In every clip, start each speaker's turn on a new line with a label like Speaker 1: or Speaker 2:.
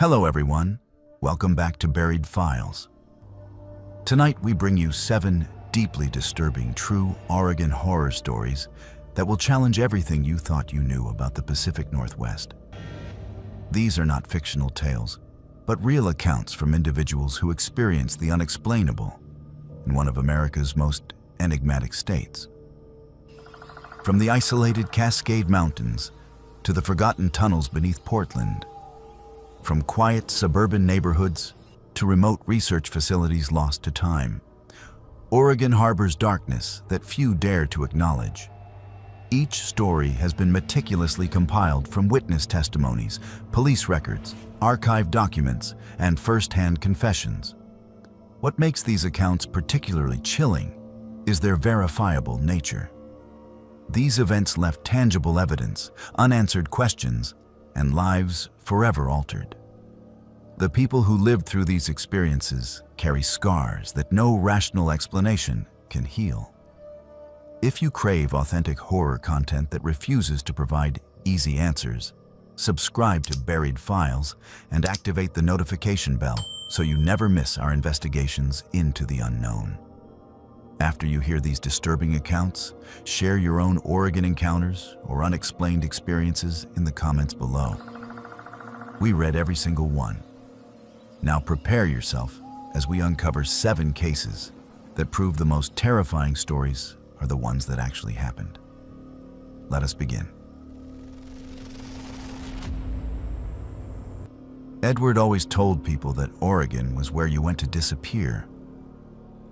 Speaker 1: Hello everyone, welcome back to Buried Files. Tonight we bring you 7 deeply disturbing true Oregon horror stories that will challenge everything you thought you knew about the Pacific Northwest. These are not fictional tales, but real accounts from individuals who experienced the unexplainable in one of America's most enigmatic states. From the isolated Cascade Mountains to the forgotten tunnels beneath Portland, from quiet suburban neighborhoods to remote research facilities lost to time, Oregon harbors darkness that few dare to acknowledge. Each story has been meticulously compiled from witness testimonies, police records, archived documents, and first-hand confessions. What makes these accounts particularly chilling is their verifiable nature. These events left tangible evidence, unanswered questions, and lives forever altered. The people who lived through these experiences carry scars that no rational explanation can heal. If you crave authentic horror content that refuses to provide easy answers, subscribe to Buried Files and activate the notification bell so you never miss our investigations into the unknown. After you hear these disturbing accounts, share your own Oregon encounters or unexplained experiences in the comments below. We read every single one. Now prepare yourself as we uncover 7 cases that prove the most terrifying stories are the ones that actually happened. Let us begin. Edward always told people that Oregon was where you went to disappear.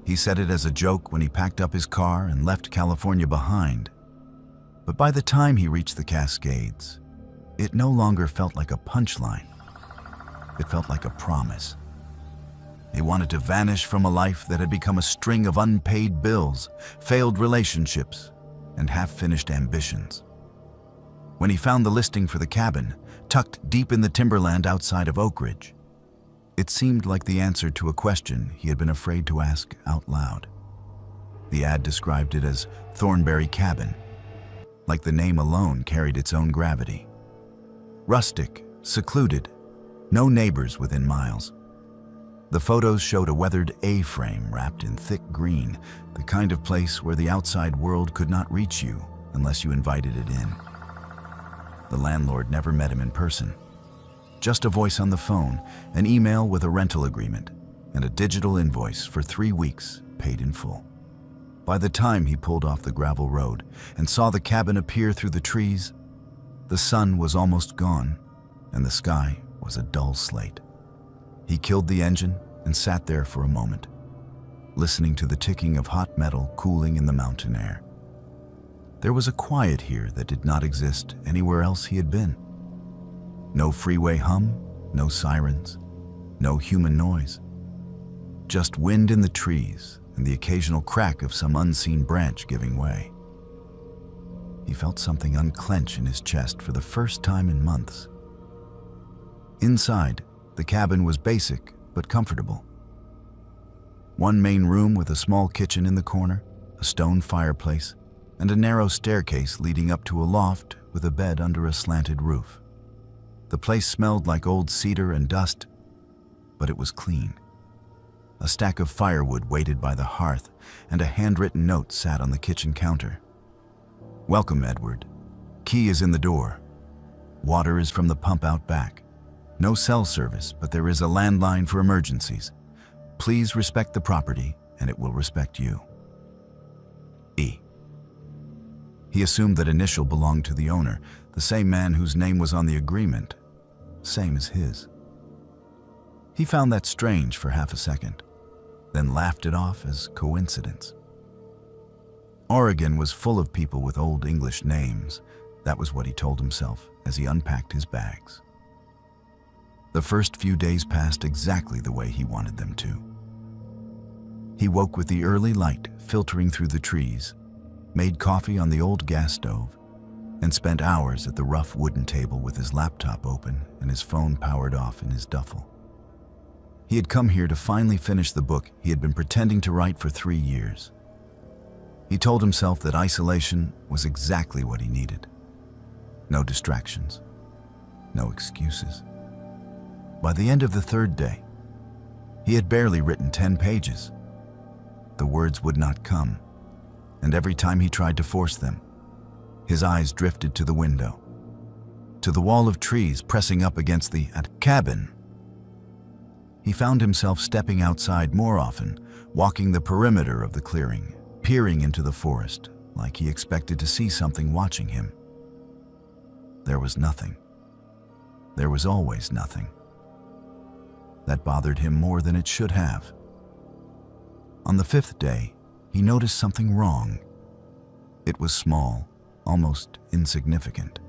Speaker 1: He said it as a joke when he packed up his car and left California behind. But by the time he reached the Cascades, it no longer felt like a punchline. It felt like a promise. He wanted to vanish from a life that had become a string of unpaid bills, failed relationships, and half-finished ambitions. When he found the listing for the cabin, tucked deep in the timberland outside of Oak Ridge, it seemed like the answer to a question he had been afraid to ask out loud. The ad described it as Thornberry Cabin, like the name alone carried its own gravity. Rustic, secluded, no neighbors within miles. The photos showed a weathered A-frame wrapped in thick green, the kind of place where the outside world could not reach you unless you invited it in. The landlord never met him in person. Just a voice on the phone, an email with a rental agreement, and a digital invoice for 3 weeks paid in full. By the time he pulled off the gravel road and saw the cabin appear through the trees, the sun was almost gone and the sky was a dull slate. He killed the engine and sat there for a moment, listening to the ticking of hot metal cooling in the mountain air. There was a quiet here that did not exist anywhere else he had been. No freeway hum, no sirens, no human noise. Just wind in the trees and the occasional crack of some unseen branch giving way. He felt something unclench in his chest for the first time in months. Inside, the cabin was basic but comfortable. One main room with a small kitchen in the corner, a stone fireplace, and a narrow staircase leading up to a loft with a bed under a slanted roof. The place smelled like old cedar and dust, but it was clean. A stack of firewood waited by the hearth, and a handwritten note sat on the kitchen counter. "Welcome, Edward. Key is in the door. Water is from the pump out back. No cell service, but there is a landline for emergencies. Please respect the property, and it will respect you. E." He assumed that initial belonged to the owner, the same man whose name was on the agreement, same as his. He found that strange for half a second, then laughed it off as coincidence. Oregon was full of people with old English names. That was what he told himself as he unpacked his bags. The first few days passed exactly the way he wanted them to. He woke with the early light filtering through the trees, made coffee on the old gas stove, and spent hours at the rough wooden table with his laptop open and his phone powered off in his duffel. He had come here to finally finish the book he had been pretending to write for 3 years. He told himself that isolation was exactly what he needed. No distractions, no excuses. By the end of the third day, he had barely written 10 pages. The words would not come, and every time he tried to force them, his eyes drifted to the window, to the wall of trees pressing up against the cabin. He found himself stepping outside more often, walking the perimeter of the clearing, peering into the forest, like he expected to see something watching him. There was nothing. There was always nothing. That bothered him more than it should have. On the fifth day, he noticed something wrong. It was small, almost insignificant.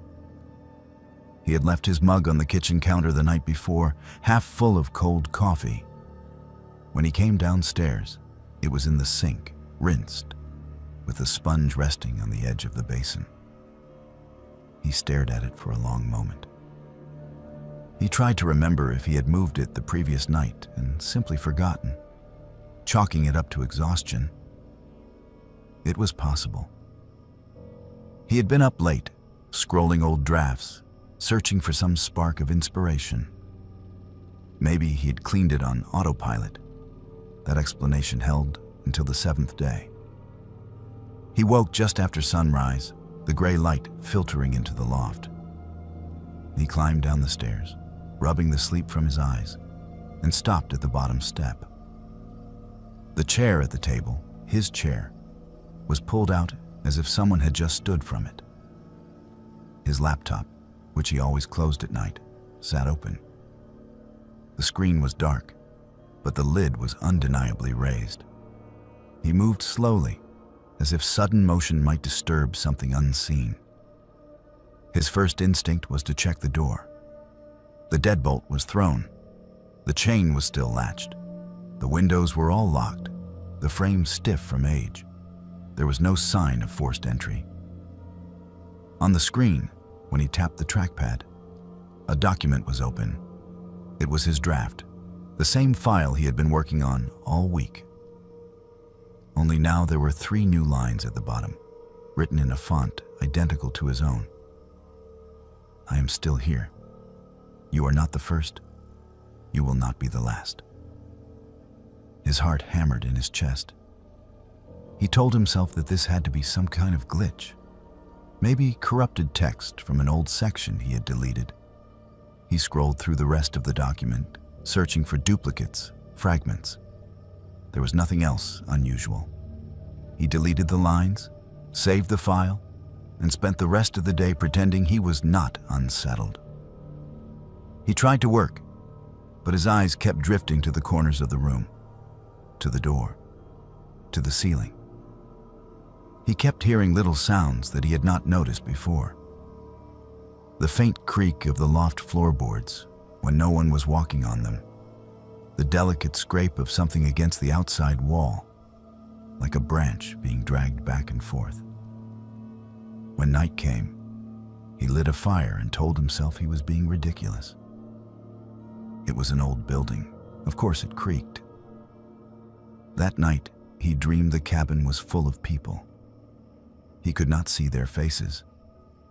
Speaker 1: He had left his mug on the kitchen counter the night before, half full of cold coffee. When he came downstairs, it was in the sink, rinsed, with the sponge resting on the edge of the basin. He stared at it for a long moment. He tried to remember if he had moved it the previous night and simply forgotten, chalking it up to exhaustion. It was possible. He had been up late, scrolling old drafts, searching for some spark of inspiration. Maybe he had cleaned it on autopilot. That explanation held until the seventh day. He woke just after sunrise, the gray light filtering into the loft. He climbed down the stairs, rubbing the sleep from his eyes, and stopped at the bottom step. The chair at the table, his chair, was pulled out as if someone had just stood from it. His laptop, which he always closed at night, sat open. The screen was dark, but the lid was undeniably raised. He moved slowly, as if sudden motion might disturb something unseen. His first instinct was to check the door. The deadbolt was thrown. The chain was still latched. The windows were all locked, the frame stiff from age. There was no sign of forced entry. On the screen, when he tapped the trackpad, a document was open. It was his draft, the same file he had been working on all week. Only now there were 3 new lines at the bottom, written in a font identical to his own. I am still here. You are not the first. You will not be the last. His heart hammered in his chest. He told himself that this had to be some kind of glitch. Maybe corrupted text from an old section he had deleted. He scrolled through the rest of the document, searching for duplicates, fragments. There was nothing else unusual. He deleted the lines, saved the file, and spent the rest of the day pretending he was not unsettled. He tried to work, but his eyes kept drifting to the corners of the room, to the door, to the ceiling. He kept hearing little sounds that he had not noticed before. The faint creak of the loft floorboards when no one was walking on them. The delicate scrape of something against the outside wall, like a branch being dragged back and forth. When night came, he lit a fire and told himself he was being ridiculous. It was an old building. Of course it creaked. That night, he dreamed the cabin was full of people. He could not see their faces,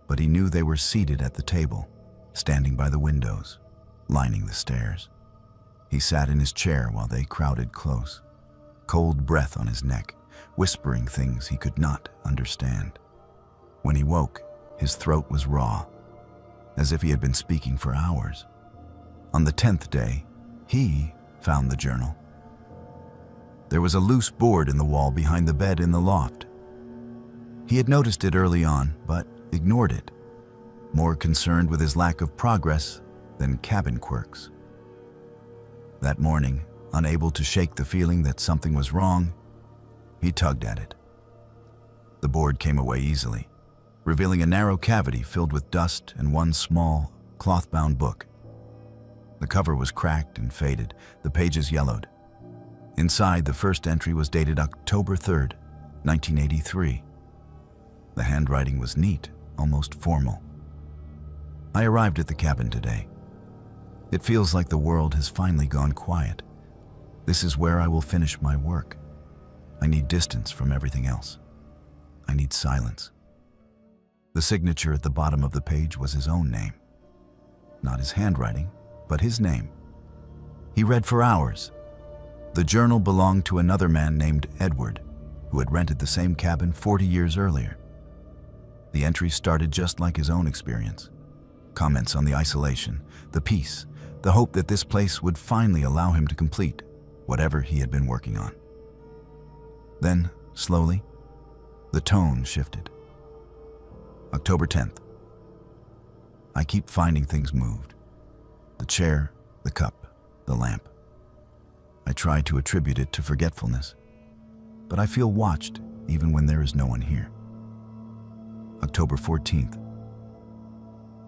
Speaker 1: but he knew they were seated at the table, standing by the windows, lining the stairs. He sat in his chair while they crowded close, cold breath on his neck, whispering things he could not understand. When he woke, his throat was raw, as if he had been speaking for hours. On the 10th day, he found the journal. There was a loose board in the wall behind the bed in the loft. He had noticed it early on, but ignored it, more concerned with his lack of progress than cabin quirks. That morning, unable to shake the feeling that something was wrong, he tugged at it. The board came away easily, revealing a narrow cavity filled with dust and one small, cloth-bound book. The cover was cracked and faded, the pages yellowed. Inside, the first entry was dated October 3rd, 1983. The handwriting was neat, almost formal. I arrived at the cabin today. It feels like the world has finally gone quiet. This is where I will finish my work. I need distance from everything else. I need silence. The signature at the bottom of the page was his own name. Not his handwriting, but his name, He read for hours. The journal belonged to another man named Edward, who had rented the same cabin 40 years earlier. The entries started just like his own experience. Comments on the isolation, the peace, the hope that this place would finally allow him to complete whatever he had been working on. Then, slowly, the tone shifted. October 10th. I keep finding things moved. The chair, the cup, the lamp. I try to attribute it to forgetfulness, but I feel watched even when there is no one here. October 14th.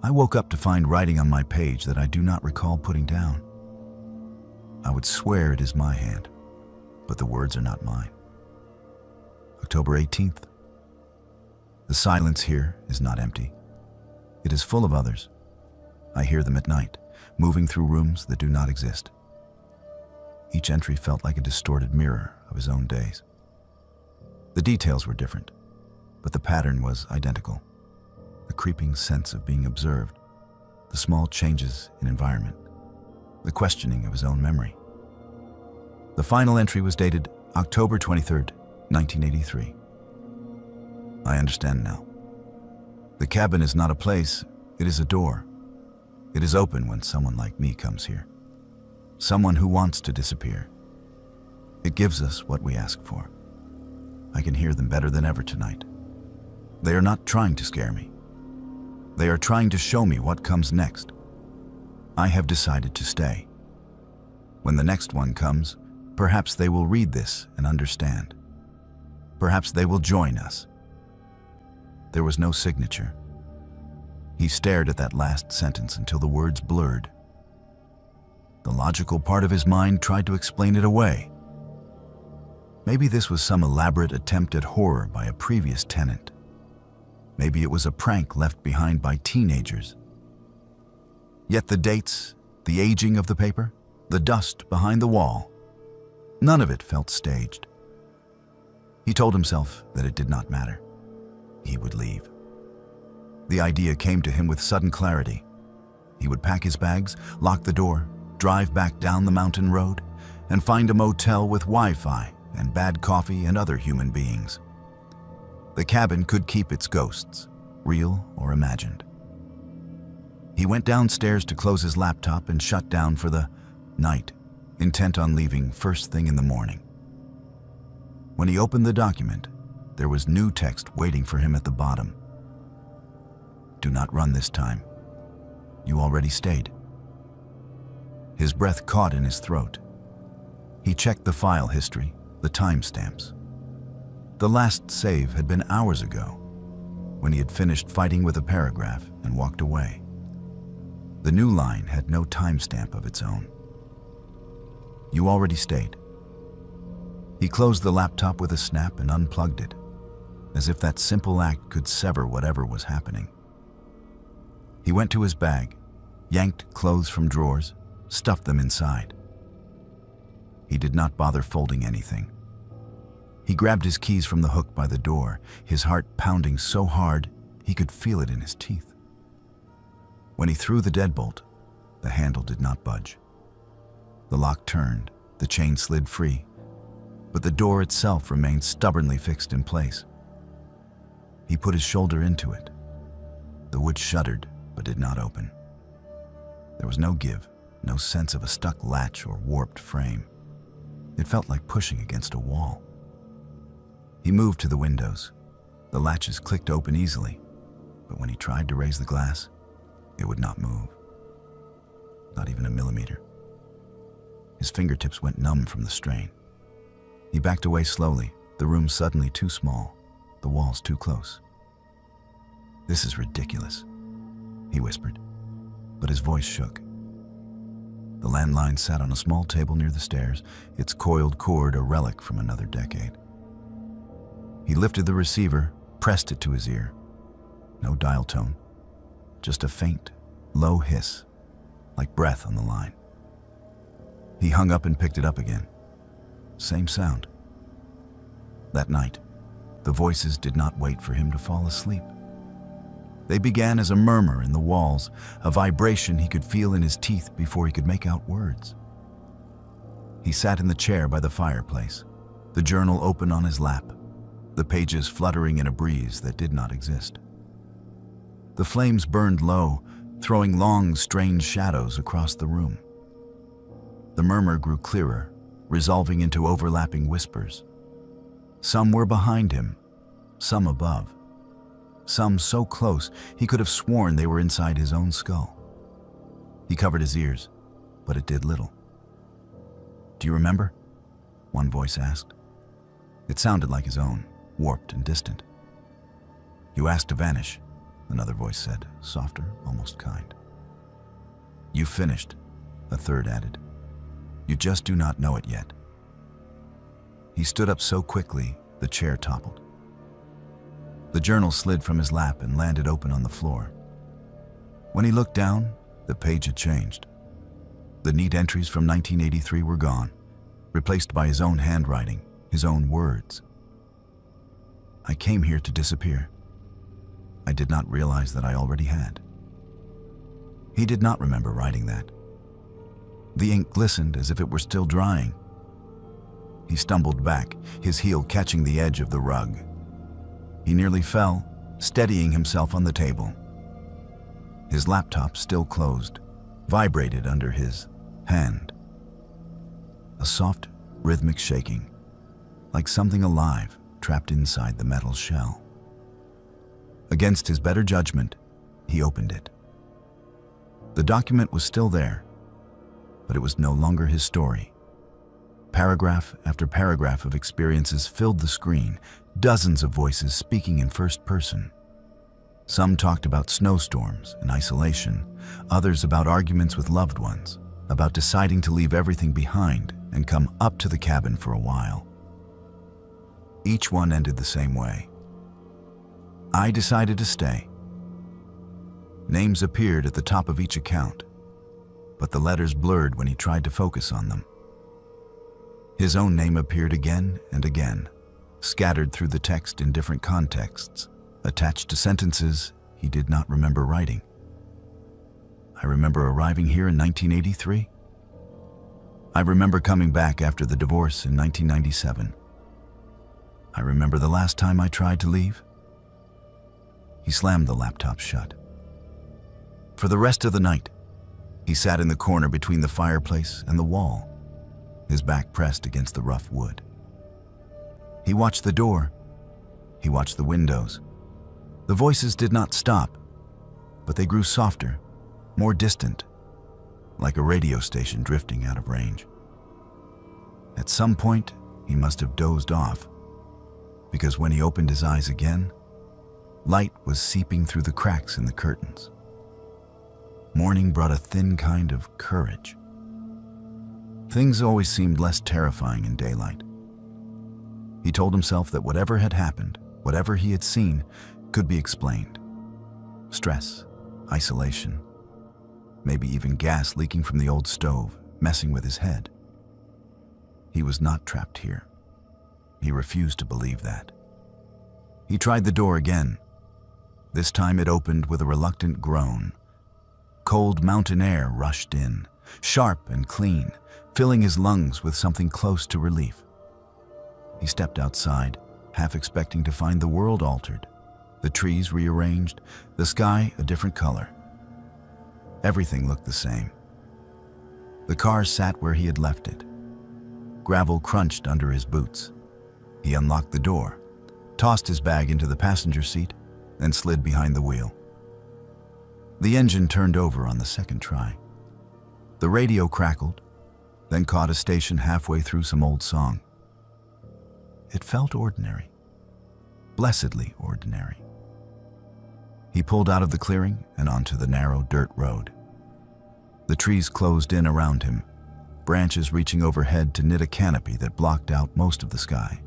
Speaker 1: I woke up to find writing on my page that I do not recall putting down. I would swear it is my hand, but the words are not mine. October 18th. The silence here is not empty. It is full of others. I hear them at night, moving through rooms that do not exist. Each entry felt like a distorted mirror of his own days. The details were different, but the pattern was identical. The creeping sense of being observed, the small changes in environment, the questioning of his own memory. The final entry was dated October 23rd, 1983. I understand now. The cabin is not a place, it is a door. It is open when someone like me comes here. Someone who wants to disappear. It gives us what we ask for. I can hear them better than ever tonight. They are not trying to scare me. They are trying to show me what comes next. I have decided to stay. When the next one comes, perhaps they will read this and understand. Perhaps they will join us. There was no signature. He stared at that last sentence until the words blurred. The logical part of his mind tried to explain it away. Maybe this was some elaborate attempt at horror by a previous tenant. Maybe it was a prank left behind by teenagers. Yet the dates, the aging of the paper, the dust behind the wall, none of it felt staged. He told himself that it did not matter. He would leave. The idea came to him with sudden clarity. He would pack his bags, lock the door, drive back down the mountain road, and find a motel with Wi-Fi and bad coffee and other human beings. The cabin could keep its ghosts, real or imagined. He went downstairs to close his laptop and shut down for the night, intent on leaving first thing in the morning. When he opened the document, there was new text waiting for him at the bottom. Do not run this time. You already stayed. His breath caught in his throat. He checked the file history, the timestamps. The last save had been hours ago, when he had finished fighting with a paragraph and walked away. The new line had no timestamp of its own. You already stayed. He closed the laptop with a snap and unplugged it, as if that simple act could sever whatever was happening. He went to his bag, yanked clothes from drawers, stuffed them inside. He did not bother folding anything. He grabbed his keys from the hook by the door, his heart pounding so hard he could feel it in his teeth. When he threw the deadbolt, the handle did not budge. The lock turned, the chain slid free, but the door itself remained stubbornly fixed in place. He put his shoulder into it. The wood shuddered, but did not open. There was no give, no sense of a stuck latch or warped frame. It felt like pushing against a wall. He moved to the windows. The latches clicked open easily, but when he tried to raise the glass, it would not move. Not even a millimeter. His fingertips went numb from the strain. He backed away slowly, the room suddenly too small, the walls too close. This is ridiculous, he whispered, but his voice shook. The landline sat on a small table near the stairs, its coiled cord a relic from another decade. He lifted the receiver, pressed it to his ear. No dial tone, just a faint, low hiss, like breath on the line. He hung up and picked it up again. Same sound. That night, the voices did not wait for him to fall asleep. They began as a murmur in the walls, a vibration he could feel in his teeth before he could make out words. He sat in the chair by the fireplace, the journal open on his lap, the pages fluttering in a breeze that did not exist. The flames burned low, throwing long, strange shadows across the room. The murmur grew clearer, resolving into overlapping whispers. Some were behind him, some above. Some so close he could have sworn they were inside his own skull. He covered his ears, but it did little. "Do you remember?" one voice asked. It sounded like his own, warped and distant. "You asked to vanish," another voice said, softer, almost kind. "You finished," a third added. "You just do not know it yet." He stood up so quickly, the chair toppled. The journal slid from his lap and landed open on the floor. When he looked down, the page had changed. The neat entries from 1983 were gone, replaced by his own handwriting, his own words. "I came here to disappear. I did not realize that I already had." He did not remember writing that. The ink glistened as if it were still drying. He stumbled back, his heel catching the edge of the rug. He nearly fell, steadying himself on the table. His laptop, still closed, vibrated under his hand. A soft, rhythmic shaking, like something alive trapped inside the metal shell. Against his better judgment, he opened it. The document was still there, but it was no longer his story. Paragraph after paragraph of experiences filled the screen, dozens of voices speaking in first person. Some talked about snowstorms and isolation, others about arguments with loved ones, about deciding to leave everything behind and come up to the cabin for a while. Each one ended the same way. "I decided to stay." Names appeared at the top of each account, but the letters blurred when he tried to focus on them. His own name appeared again and again, scattered through the text in different contexts, attached to sentences he did not remember writing. "I remember arriving here in 1983. I remember coming back after the divorce in 1997. I remember the last time I tried to leave." He slammed the laptop shut. For the rest of the night, he sat in the corner between the fireplace and the wall, his back pressed against the rough wood. He watched the door. He watched the windows. The voices did not stop, but they grew softer, more distant, like a radio station drifting out of range. At some point, he must have dozed off, because when he opened his eyes again, light was seeping through the cracks in the curtains. Morning brought a thin kind of courage. Things always seemed less terrifying in daylight. He told himself that whatever had happened, whatever he had seen, could be explained. Stress, isolation, maybe even gas leaking from the old stove, messing with his head. He was not trapped here. He refused to believe that. He tried the door again. This time it opened with a reluctant groan. Cold mountain air rushed in, sharp and clean, filling his lungs with something close to relief. He stepped outside, half expecting to find the world altered, the trees rearranged, the sky a different color. Everything looked the same. The car sat where he had left it. Gravel crunched under his boots. He unlocked the door, tossed his bag into the passenger seat, and slid behind the wheel. The engine turned over on the second try. The radio crackled, then caught a station halfway through some old song. It felt ordinary, blessedly ordinary. He pulled out of the clearing and onto the narrow dirt road. The trees closed in around him, branches reaching overhead to knit a canopy that blocked out most of the sky.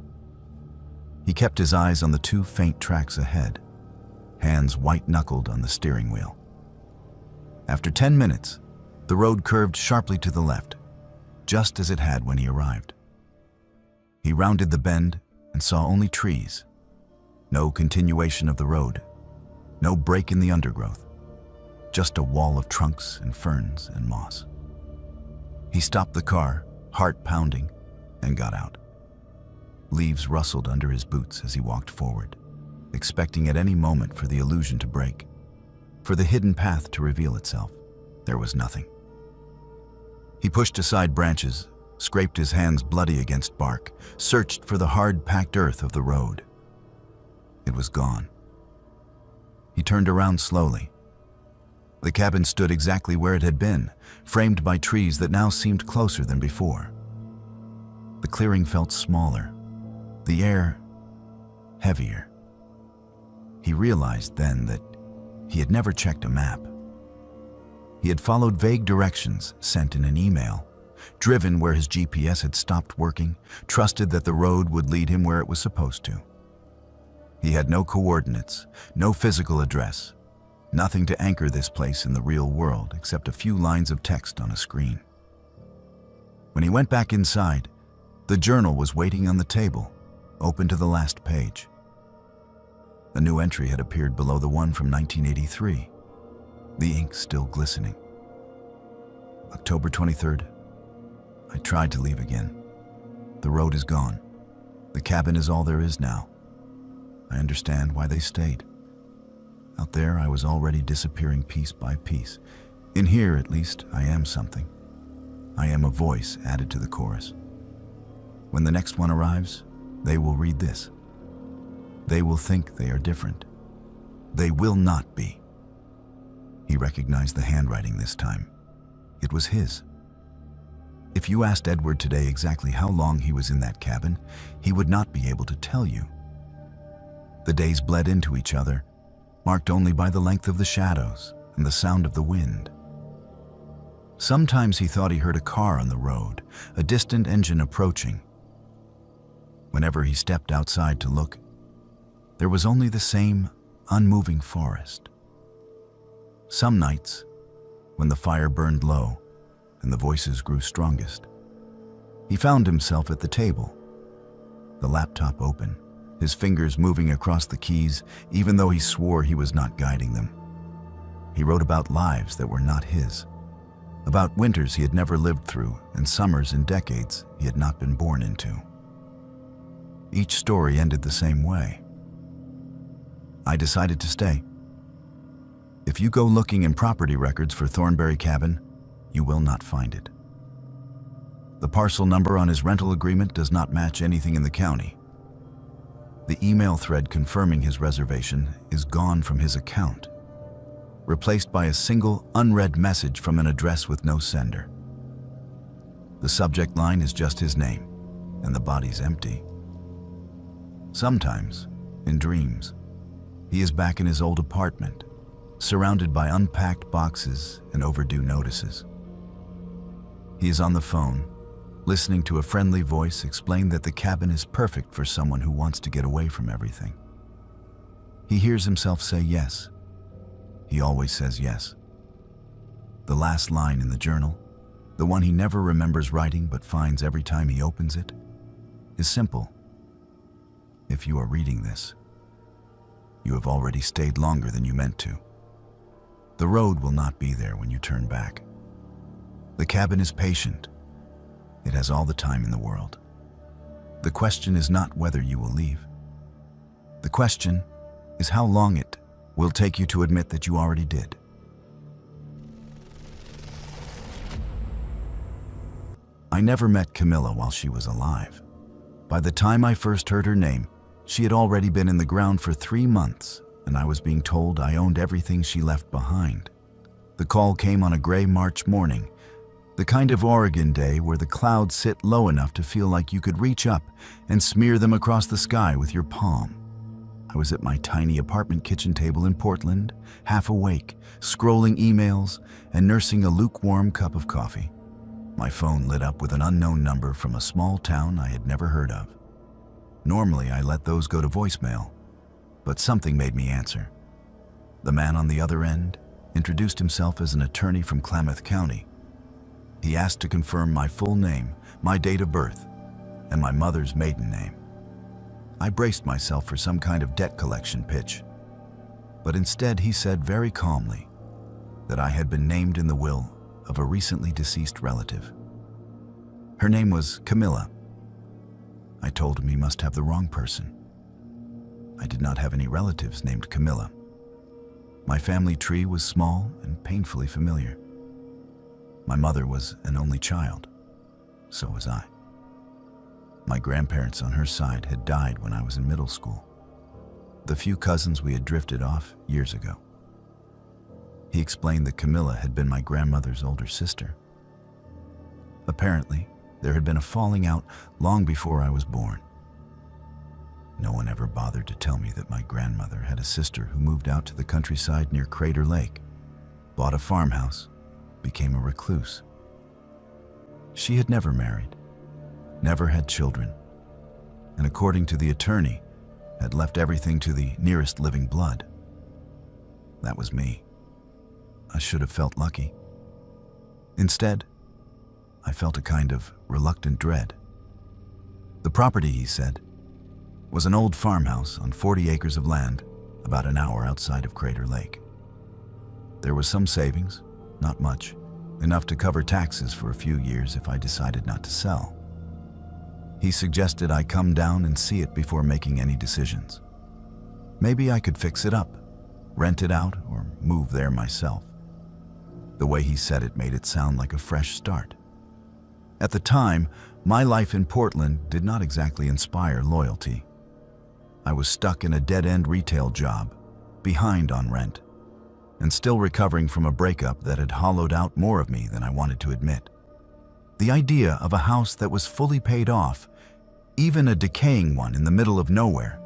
Speaker 1: He kept his eyes on the two faint tracks ahead, hands white-knuckled on the steering wheel. After 10 minutes, the road curved sharply to the left, just as it had when he arrived. He rounded the bend and saw only trees. No continuation of the road, no break in the undergrowth, just a wall of trunks and ferns and moss. He stopped the car, heart pounding, and got out. Leaves rustled under his boots as he walked forward, expecting at any moment for the illusion to break, for the hidden path to reveal itself. There was nothing. He pushed aside branches, scraped his hands bloody against bark, searched for the hard-packed earth of the road. It was gone. He turned around slowly. The cabin stood exactly where it had been, framed by trees that now seemed closer than before. The clearing felt smaller, the air heavier. He realized then that he had never checked a map. He had followed vague directions sent in an email, driven where his GPS had stopped working, trusted that the road would lead him where it was supposed to. He had no coordinates, no physical address, nothing to anchor this place in the real world except a few lines of text on a screen. When he went back inside, the journal was waiting on the table, open to the last page. A new entry had appeared below the one from 1983, the ink still glistening. October 23rd. I tried to leave again. The road is gone. The cabin is all there is now. I understand why they stayed. Out there, I was already disappearing piece by piece. In here, at least, I am something. I am a voice added to the chorus. When the next one arrives, they will read this. They will think they are different. They will not be. He recognized the handwriting this time. It was his. If you asked Edward today exactly how long he was in that cabin, he would not be able to tell you. The days bled into each other, marked only by the length of the shadows and the sound of the wind. Sometimes he thought he heard a car on the road, a distant engine approaching. Whenever he stepped outside to look, there was only the same unmoving forest. Some nights, when the fire burned low and the voices grew strongest, he found himself at the table, the laptop open, his fingers moving across the keys, even though he swore he was not guiding them. He wrote about lives that were not his, about winters he had never lived through and summers in decades he had not been born into. Each story ended the same way. I decided to stay. If you go looking in property records for Thornberry Cabin, you will not find it. The parcel number on his rental agreement does not match anything in the county. The email thread confirming his reservation is gone from his account, replaced by a single unread message from an address with no sender. The subject line is just his name, and the body's empty. Sometimes, in dreams, he is back in his old apartment, surrounded by unpacked boxes and overdue notices. He is on the phone, listening to a friendly voice explain that the cabin is perfect for someone who wants to get away from everything. He hears himself say yes. He always says yes. The last line in the journal, the one he never remembers writing but finds every time he opens it, is simple. If you are reading this, you have already stayed longer than you meant to. The road will not be there when you turn back. The cabin is patient. It has all the time in the world. The question is not whether you will leave. The question is how long it will take you to admit that you already did. I never met Camilla while she was alive. By the time I first heard her name, she had already been in the ground for 3 months, and I was being told I owned everything she left behind. The call came on a gray March morning, the kind of Oregon day where the clouds sit low enough to feel like you could reach up and smear them across the sky with your palm. I was at my tiny apartment kitchen table in Portland, half awake, scrolling emails and nursing a lukewarm cup of coffee. My phone lit up with an unknown number from a small town I had never heard of. Normally, I let those go to voicemail, but something made me answer. The man on the other end introduced himself as an attorney from Klamath County. He asked to confirm my full name, my date of birth, and my mother's maiden name. I braced myself for some kind of debt collection pitch, but instead he said very calmly that I had been named in the will of a recently deceased relative. Her name was Camilla. I told him he must have the wrong person. I did not have any relatives named Camilla. My family tree was small and painfully familiar. My mother was an only child. So was I. My grandparents on her side had died when I was in middle school. The few cousins we had drifted off years ago. He explained that Camilla had been my grandmother's older sister. Apparently, there had been a falling out long before I was born. No one ever bothered to tell me that my grandmother had a sister who moved out to the countryside near Crater Lake, bought a farmhouse, became a recluse. She had never married, never had children, and according to the attorney, had left everything to the nearest living blood. That was me. I should have felt lucky. Instead, I felt a kind of reluctant dread. The property, he said, was an old farmhouse on 40 acres of land about an hour outside of Crater Lake. There was some savings, not much, enough to cover taxes for a few years if I decided not to sell. He suggested I come down and see it before making any decisions. Maybe I could fix it up, rent it out, or move there myself. The way he said it made it sound like a fresh start. At the time, my life in Portland did not exactly inspire loyalty. I was stuck in a dead-end retail job, behind on rent, and still recovering from a breakup that had hollowed out more of me than I wanted to admit. The idea of a house that was fully paid off, even a decaying one in the middle of nowhere,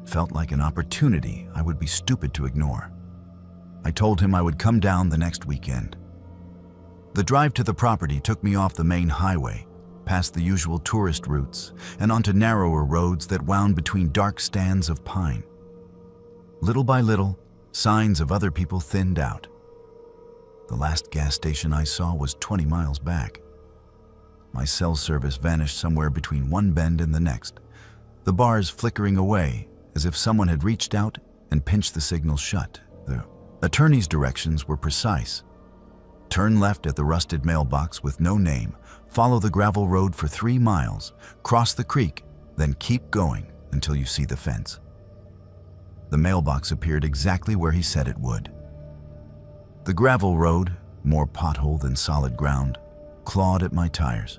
Speaker 1: felt like an opportunity I would be stupid to ignore. I told him I would come down the next weekend. The drive to the property took me off the main highway, past the usual tourist routes, and onto narrower roads that wound between dark stands of pine. Little by little, signs of other people thinned out. The last gas station I saw was 20 miles back. My cell service vanished somewhere between one bend and the next, the bars flickering away as if someone had reached out and pinched the signal shut. The attorney's directions were precise. Turn left at the rusted mailbox with no name, follow the gravel road for 3 miles, cross the creek, then keep going until you see the fence. The mailbox appeared exactly where he said it would. The gravel road, more pothole than solid ground, clawed at my tires.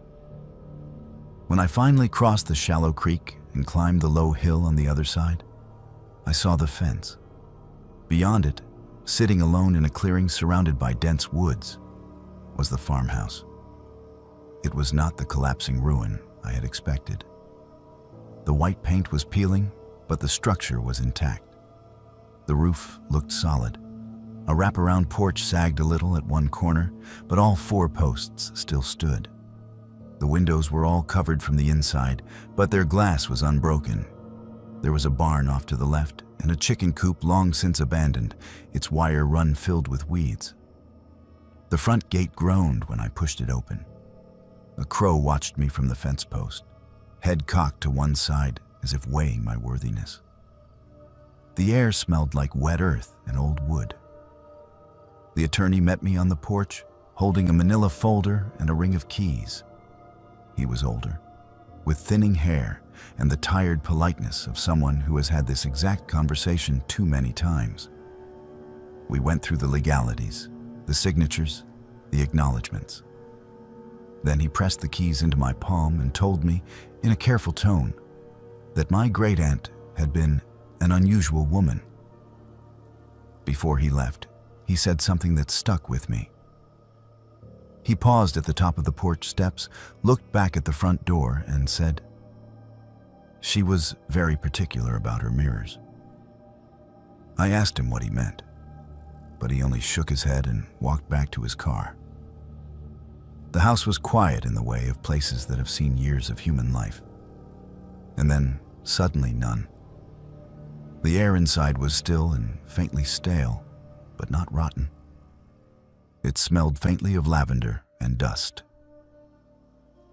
Speaker 1: When I finally crossed the shallow creek and climbed the low hill on the other side, I saw the fence. Beyond it, sitting alone in a clearing surrounded by dense woods, was the farmhouse. It was not the collapsing ruin I had expected. The white paint was peeling, but the structure was intact. The roof looked solid. A wraparound porch sagged a little at one corner, but all 4 posts still stood. The windows were all covered from the inside, but their glass was unbroken. There was a barn off to the left and a chicken coop long since abandoned, its wire run filled with weeds. The front gate groaned when I pushed it open. A crow watched me from the fence post, head cocked to one side as if weighing my worthiness. The air smelled like wet earth and old wood. The attorney met me on the porch, holding a manila folder and a ring of keys. He was older, with thinning hair and the tired politeness of someone who has had this exact conversation too many times. We went through the legalities, the signatures, the acknowledgments. Then he pressed the keys into my palm and told me, in a careful tone, that my great-aunt had been an unusual woman. Before he left, he said something that stuck with me. He paused at the top of the porch steps, looked back at the front door, and said, "She was very particular about her mirrors." I asked him what he meant, but he only shook his head and walked back to his car. The house was quiet in the way of places that have seen years of human life. And then, suddenly, none. The air inside was still and faintly stale, but not rotten. It smelled faintly of lavender and dust.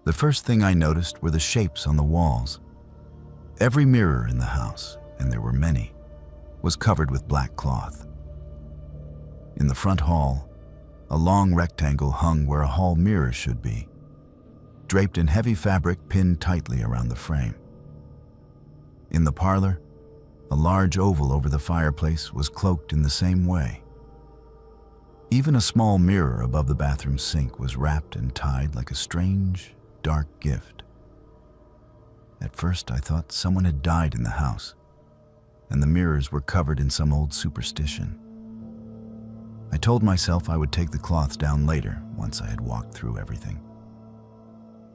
Speaker 1: The first thing I noticed were the shapes on the walls. Every mirror in the house, and there were many, was covered with black cloth. In the front hall, a long rectangle hung where a hall mirror should be. draped in heavy fabric pinned tightly around the frame. In the parlor, a large oval over the fireplace was cloaked in the same way. Even a small mirror above the bathroom sink was wrapped and tied like a strange, dark gift. At first, I thought someone had died in the house, and the mirrors were covered in some old superstition. I told myself I would take the cloths down later once I had walked through everything.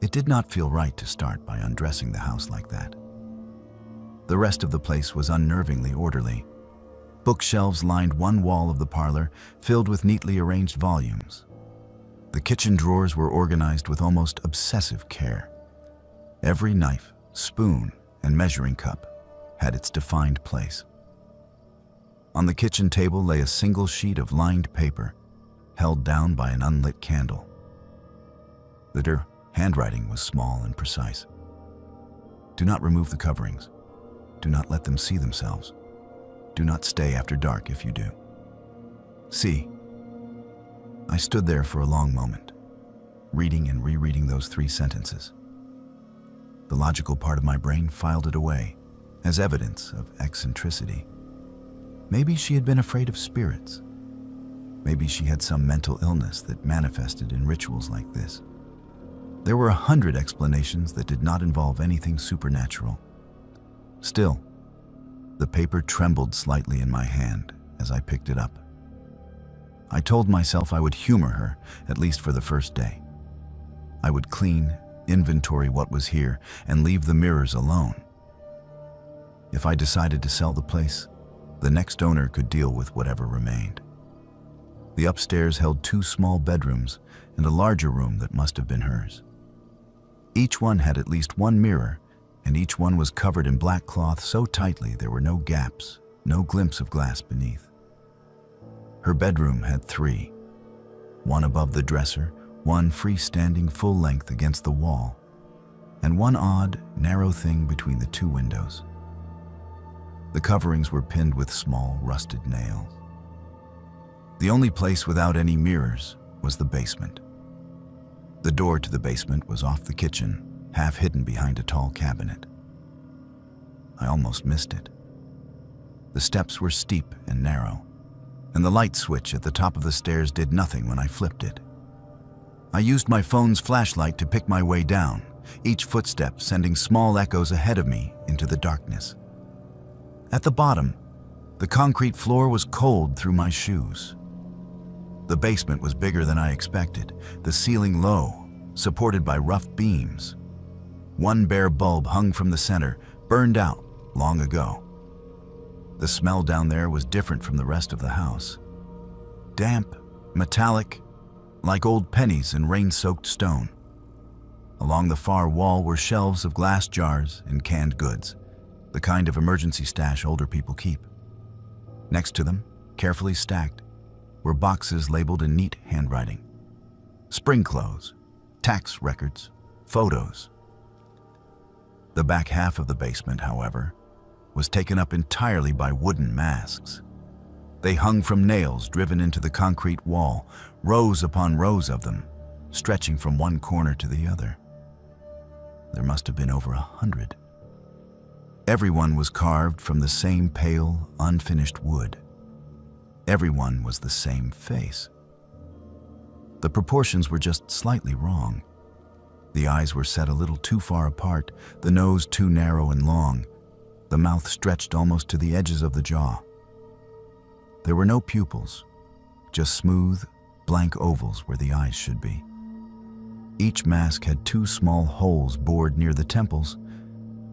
Speaker 1: It did not feel right to start by undressing the house like that. The rest of the place was unnervingly orderly. Bookshelves lined one wall of the parlor, filled with neatly arranged volumes. The kitchen drawers were organized with almost obsessive care. Every knife, spoon, and measuring cup had its defined place. On the kitchen table lay a single sheet of lined paper, held down by an unlit candle. The handwriting was small and precise. Do not remove the coverings. Do not let them see themselves. Do not stay after dark if you do. See. I stood there for a long moment, reading and rereading those 3 sentences. The logical part of my brain filed it away as evidence of eccentricity. Maybe she had been afraid of spirits. Maybe she had some mental illness that manifested in rituals like this. There were 100 explanations that did not involve anything supernatural. Still, the paper trembled slightly in my hand as I picked it up. I told myself I would humor her, at least for the first day. I would clean, inventory what was here, and leave the mirrors alone. If I decided to sell the place, the next owner could deal with whatever remained. The upstairs held 2 small bedrooms and a larger room that must have been hers. Each one had at least 1 mirror, and each one was covered in black cloth so tightly there were no gaps, no glimpse of glass beneath. Her bedroom had 3, one above the dresser, one freestanding full length against the wall, and one odd, narrow thing between the 2 windows. The coverings were pinned with small, rusted nails. The only place without any mirrors was the basement. The door to the basement was off the kitchen, half hidden behind a tall cabinet. I almost missed it. The steps were steep and narrow, and the light switch at the top of the stairs did nothing when I flipped it. I used my phone's flashlight to pick my way down, each footstep sending small echoes ahead of me into the darkness. At the bottom, the concrete floor was cold through my shoes. The basement was bigger than I expected, the ceiling low, supported by rough beams. One bare bulb hung from the center, burned out long ago. The smell down there was different from the rest of the house. Damp, metallic, like old pennies and rain-soaked stone. Along the far wall were shelves of glass jars and canned goods, the kind of emergency stash older people keep. Next to them, carefully stacked, were boxes labeled in neat handwriting. Spring clothes, tax records, photos. The back half of the basement, however, was taken up entirely by wooden masks. They hung from nails driven into the concrete wall, rows upon rows of them, stretching from one corner to the other. There must have been over 100. Everyone was carved from the same pale, unfinished wood. Everyone was the same face. The proportions were just slightly wrong. The eyes were set a little too far apart, the nose too narrow and long, the mouth stretched almost to the edges of the jaw. There were no pupils, just smooth, blank ovals where the eyes should be. Each mask had 2 small holes bored near the temples,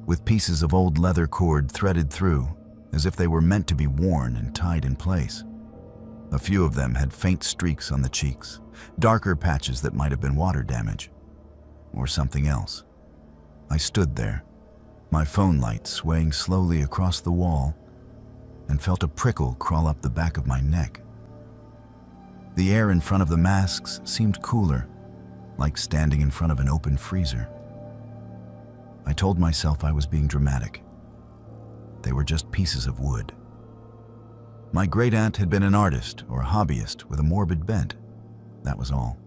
Speaker 1: with pieces of old leather cord threaded through, as if they were meant to be worn and tied in place. A few of them had faint streaks on the cheeks, darker patches that might have been water damage, or something else. I stood there, my phone light swaying slowly across the wall, and felt a prickle crawl up the back of my neck. The air in front of the masks seemed cooler, like standing in front of an open freezer. I told myself I was being dramatic. They were just pieces of wood. My great-aunt had been an artist or a hobbyist with a morbid bent. That was all.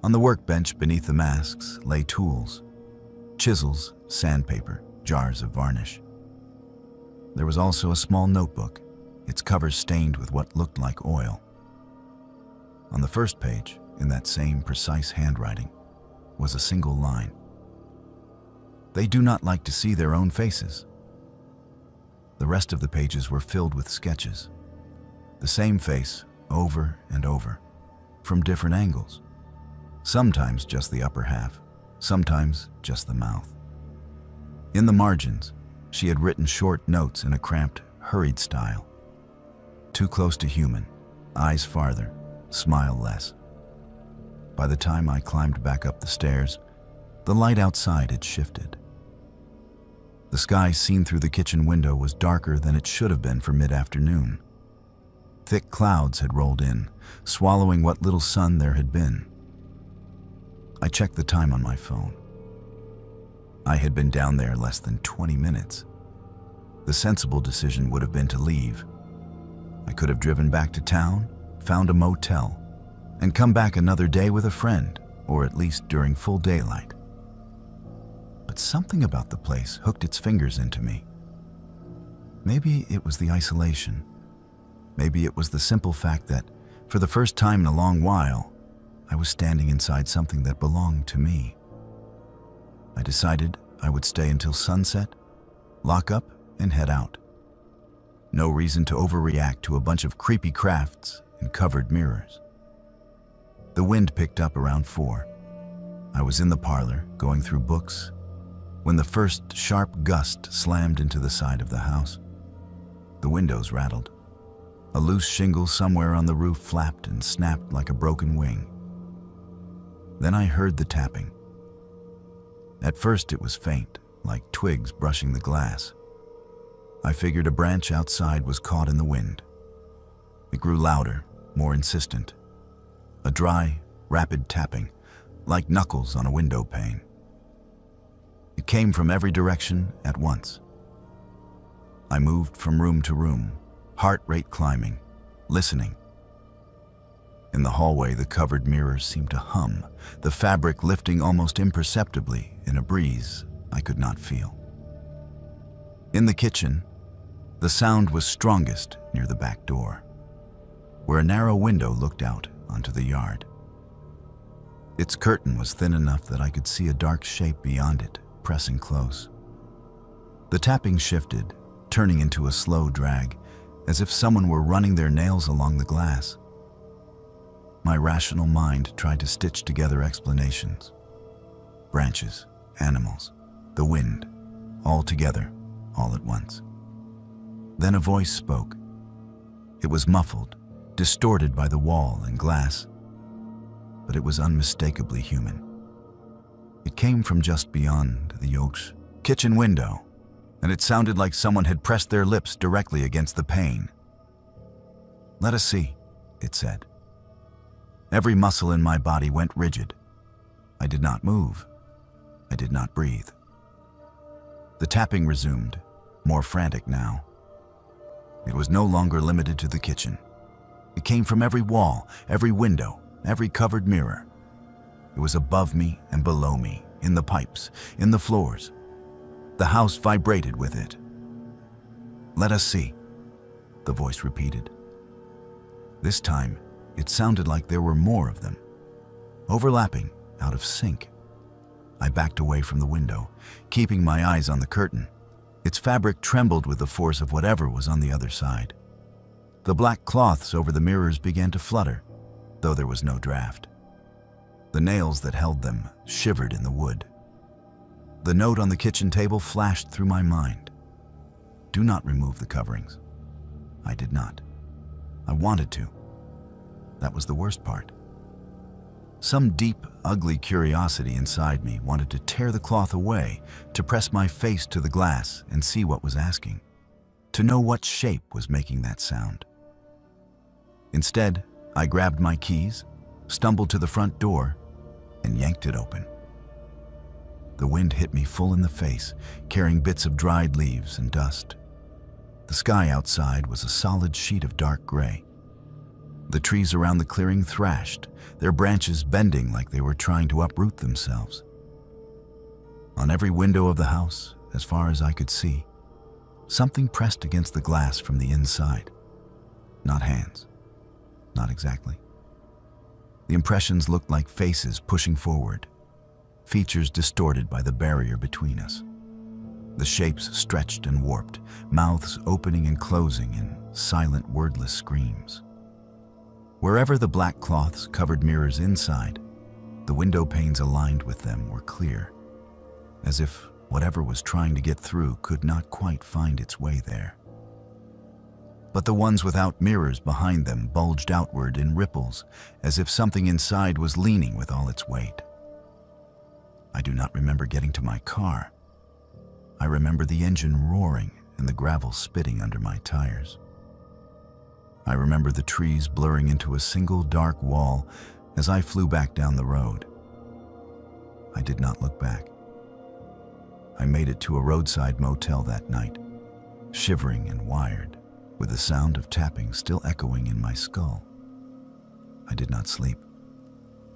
Speaker 1: On the workbench beneath the masks lay tools, chisels, sandpaper, jars of varnish. There was also a small notebook, its cover stained with what looked like oil. On the first page, in that same precise handwriting, was a single line. They do not like to see their own faces. The rest of the pages were filled with sketches. The same face over and over, from different angles. Sometimes just the upper half, sometimes just the mouth. In the margins, she had written short notes in a cramped, hurried style. Too close to human, eyes farther, smile less. By the time I climbed back up the stairs, the light outside had shifted. The sky seen through the kitchen window was darker than it should have been for mid-afternoon. Thick clouds had rolled in, swallowing what little sun there had been. I checked the time on my phone. I had been down there less than 20 minutes. The sensible decision would have been to leave. I could have driven back to town, found a motel, and come back another day with a friend, or at least during full daylight. But something about the place hooked its fingers into me. Maybe it was the isolation. Maybe it was the simple fact that, for the first time in a long while, I was standing inside something that belonged to me. I decided I would stay until sunset, lock up, and head out. No reason to overreact to a bunch of creepy crafts and covered mirrors. The wind picked up around 4. I was in the parlor, going through books, when the first sharp gust slammed into the side of the house. The windows rattled. A loose shingle somewhere on the roof flapped and snapped like a broken wing. Then I heard the tapping. At first it was faint, like twigs brushing the glass. I figured a branch outside was caught in the wind. It grew louder, more insistent. A dry, rapid tapping, like knuckles on a window pane. It came from every direction at once. I moved from room to room, heart rate climbing, listening. In the hallway, the covered mirrors seemed to hum, the fabric lifting almost imperceptibly in a breeze I could not feel. In the kitchen, the sound was strongest near the back door, where a narrow window looked out onto the yard. Its curtain was thin enough that I could see a dark shape beyond it, pressing close. The tapping shifted, turning into a slow drag, as if someone were running their nails along the glass. My rational mind tried to stitch together explanations. Branches, animals, the wind, all together, all at once. Then a voice spoke. It was muffled, distorted by the wall and glass, but it was unmistakably human. It came from just beyond the Yoke's kitchen window, and it sounded like someone had pressed their lips directly against the pane. "Let us see," it said. Every muscle in my body went rigid. I did not move. I did not breathe. The tapping resumed, more frantic now. It was no longer limited to the kitchen. It came from every wall, every window, every covered mirror. It was above me and below me, in the pipes, in the floors. The house vibrated with it. "Let us see," the voice repeated. This time, it sounded like there were more of them, overlapping, out of sync. I backed away from the window, keeping my eyes on the curtain. Its fabric trembled with the force of whatever was on the other side. The black cloths over the mirrors began to flutter, though there was no draft. The nails that held them shivered in the wood. The note on the kitchen table flashed through my mind. Do not remove the coverings. I did not. I wanted to. That was the worst part. Some deep, ugly curiosity inside me wanted to tear the cloth away, to press my face to the glass and see what was asking, to know what shape was making that sound. Instead, I grabbed my keys, stumbled to the front door, and yanked it open. The wind hit me full in the face, carrying bits of dried leaves and dust. The sky outside was a solid sheet of dark gray. The trees around the clearing thrashed, their branches bending like they were trying to uproot themselves. On every window of the house, as far as I could see, something pressed against the glass from the inside. Not hands. Not exactly. The impressions looked like faces pushing forward, features distorted by the barrier between us. The shapes stretched and warped, mouths opening and closing in silent, wordless screams. Wherever the black cloths covered mirrors inside, the window panes aligned with them were clear, as if whatever was trying to get through could not quite find its way there. But the ones without mirrors behind them bulged outward in ripples, as if something inside was leaning with all its weight. I do not remember getting to my car. I remember the engine roaring and the gravel spitting under my tires. I remember the trees blurring into a single dark wall as I flew back down the road. I did not look back. I made it to a roadside motel that night, shivering and wired, with the sound of tapping still echoing in my skull. I did not sleep.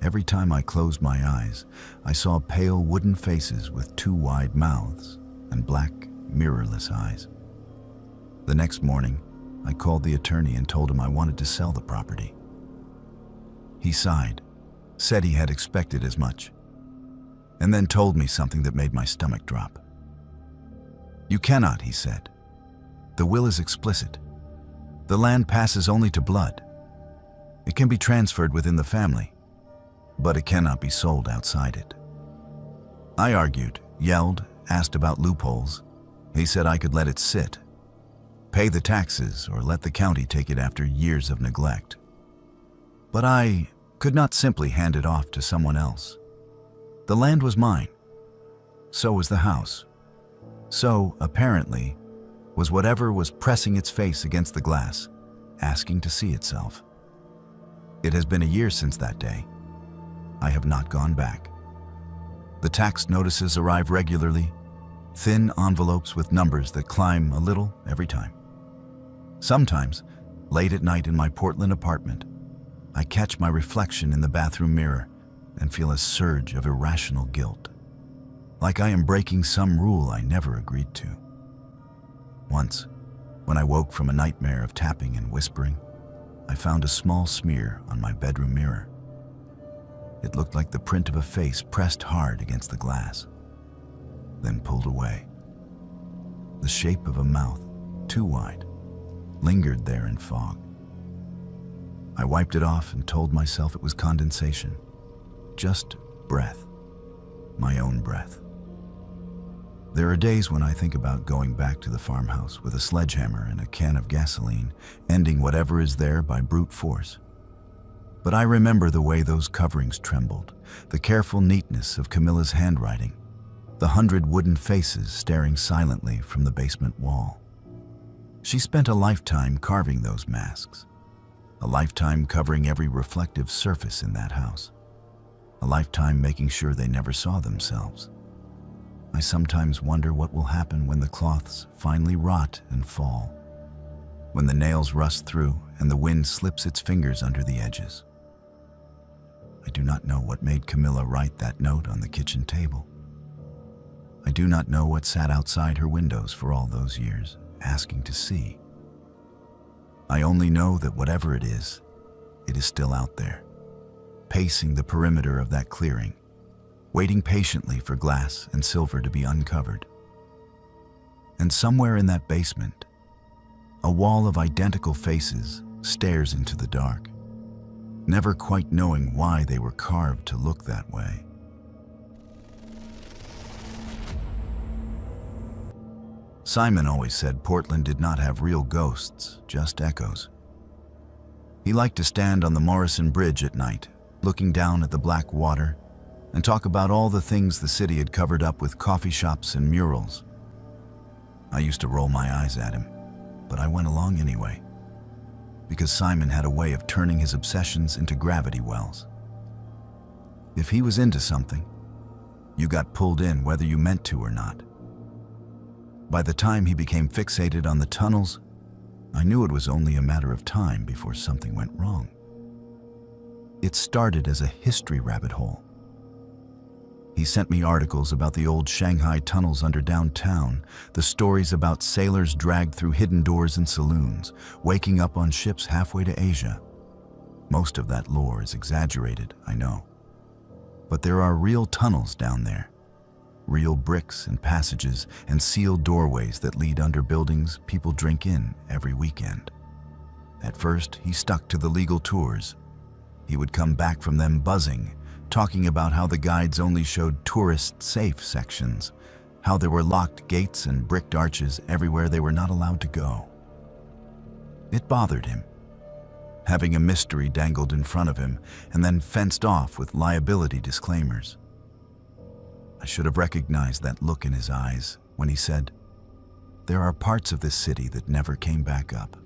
Speaker 1: Every time I closed my eyes, I saw pale wooden faces with two wide mouths and black, mirrorless eyes. The next morning, I called the attorney and told him I wanted to sell the property. He sighed, said he had expected as much, and then told me something that made my stomach drop. "You cannot," he said. "The will is explicit. The land passes only to blood. It can be transferred within the family, but it cannot be sold outside it." I argued, yelled, asked about loopholes. He said I could let it sit, pay the taxes, or let the county take it after years of neglect. But I could not simply hand it off to someone else. The land was mine. So was the house. So, apparently, was whatever was pressing its face against the glass, asking to see itself. It has been a year since that day. I have not gone back. The tax notices arrive regularly, thin envelopes with numbers that climb a little every time. Sometimes, late at night in my Portland apartment, I catch my reflection in the bathroom mirror and feel a surge of irrational guilt, like I am breaking some rule I never agreed to. Once, when I woke from a nightmare of tapping and whispering, I found a small smear on my bedroom mirror. It looked like the print of a face pressed hard against the glass, then pulled away. The shape of a mouth, too wide, lingered there in fog. I wiped it off and told myself it was condensation, just breath, my own breath. There are days when I think about going back to the farmhouse with a sledgehammer and a can of gasoline, ending whatever is there by brute force. But I remember the way those coverings trembled, the careful neatness of Camilla's handwriting, the 100 wooden faces staring silently from the basement wall. She spent a lifetime carving those masks, a lifetime covering every reflective surface in that house, a lifetime making sure they never saw themselves. I sometimes wonder what will happen when the cloths finally rot and fall, when the nails rust through and the wind slips its fingers under the edges. I do not know what made Camilla write that note on the kitchen table. I do not know what sat outside her windows for all those years, asking to see. I only know that whatever it is still out there, pacing the perimeter of that clearing, waiting patiently for glass and silver to be uncovered. And somewhere in that basement, a wall of identical faces stares into the dark, never quite knowing why they were carved to look that way. Simon always said Portland did not have real ghosts, just echoes. He liked to stand on the Morrison Bridge at night, looking down at the black water, and talk about all the things the city had covered up with coffee shops and murals. I used to roll my eyes at him, but I went along anyway, because Simon had a way of turning his obsessions into gravity wells. If he was into something, you got pulled in whether you meant to or not. By the time he became fixated on the tunnels, I knew it was only a matter of time before something went wrong. It started as a history rabbit hole. He sent me articles about the old Shanghai tunnels under downtown, the stories about sailors dragged through hidden doors in saloons, waking up on ships halfway to Asia. Most of that lore is exaggerated, I know. But there are real tunnels down there. Real bricks and passages and sealed doorways that lead under buildings people drink in every weekend. At first, he stuck to the legal tours. He would come back from them buzzing, talking about how the guides only showed tourist-safe sections, how there were locked gates and bricked arches everywhere they were not allowed to go. It bothered him, having a mystery dangled in front of him and then fenced off with liability disclaimers. I should have recognized that look in his eyes when he said, "There are parts of this city that never came back up."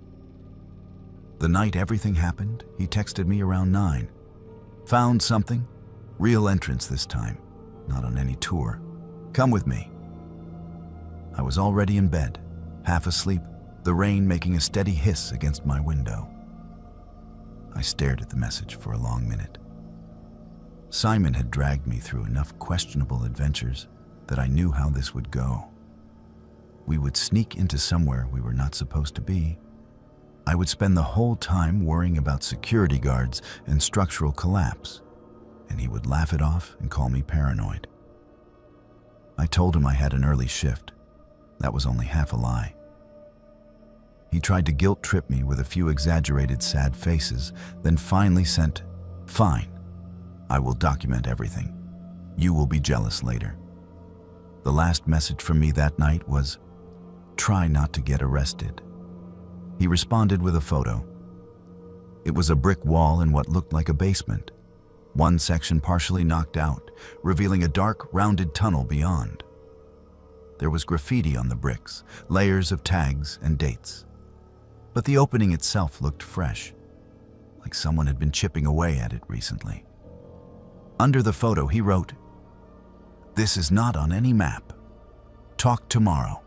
Speaker 1: The night everything happened, he texted me around 9. "Found something? Real entrance this time, not on any tour. Come with me." I was already in bed, half asleep, the rain making a steady hiss against my window. I stared at the message for a long minute. Simon had dragged me through enough questionable adventures that I knew how this would go. We would sneak into somewhere we were not supposed to be. I would spend the whole time worrying about security guards and structural collapse, and he would laugh it off and call me paranoid. I told him I had an early shift. That was only half a lie. He tried to guilt-trip me with a few exaggerated sad faces, then finally sent, "Fine. I will document everything. You will be jealous later." The last message from me that night was, "Try not to get arrested." He responded with a photo. It was a brick wall in what looked like a basement, one section partially knocked out, revealing a dark, rounded tunnel beyond. There was graffiti on the bricks, layers of tags and dates. But the opening itself looked fresh, like someone had been chipping away at it recently. Under the photo, he wrote, "This is not on any map. Talk tomorrow."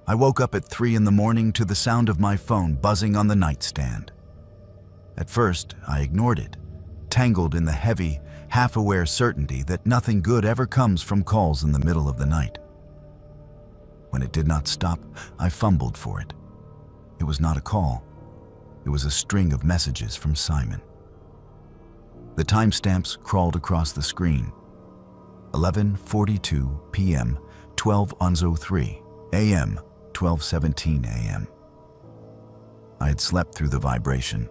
Speaker 1: I woke up at 3 in the morning to the sound of my phone buzzing on the nightstand. At first, I ignored it, tangled in the heavy, half-aware certainty that nothing good ever comes from calls in the middle of the night. When it did not stop, I fumbled for it. It was not a call. It was a string of messages from Simon. The timestamps crawled across the screen. 11:42 p.m., 12:03 a.m., 12:17 a.m. I had slept through the vibration.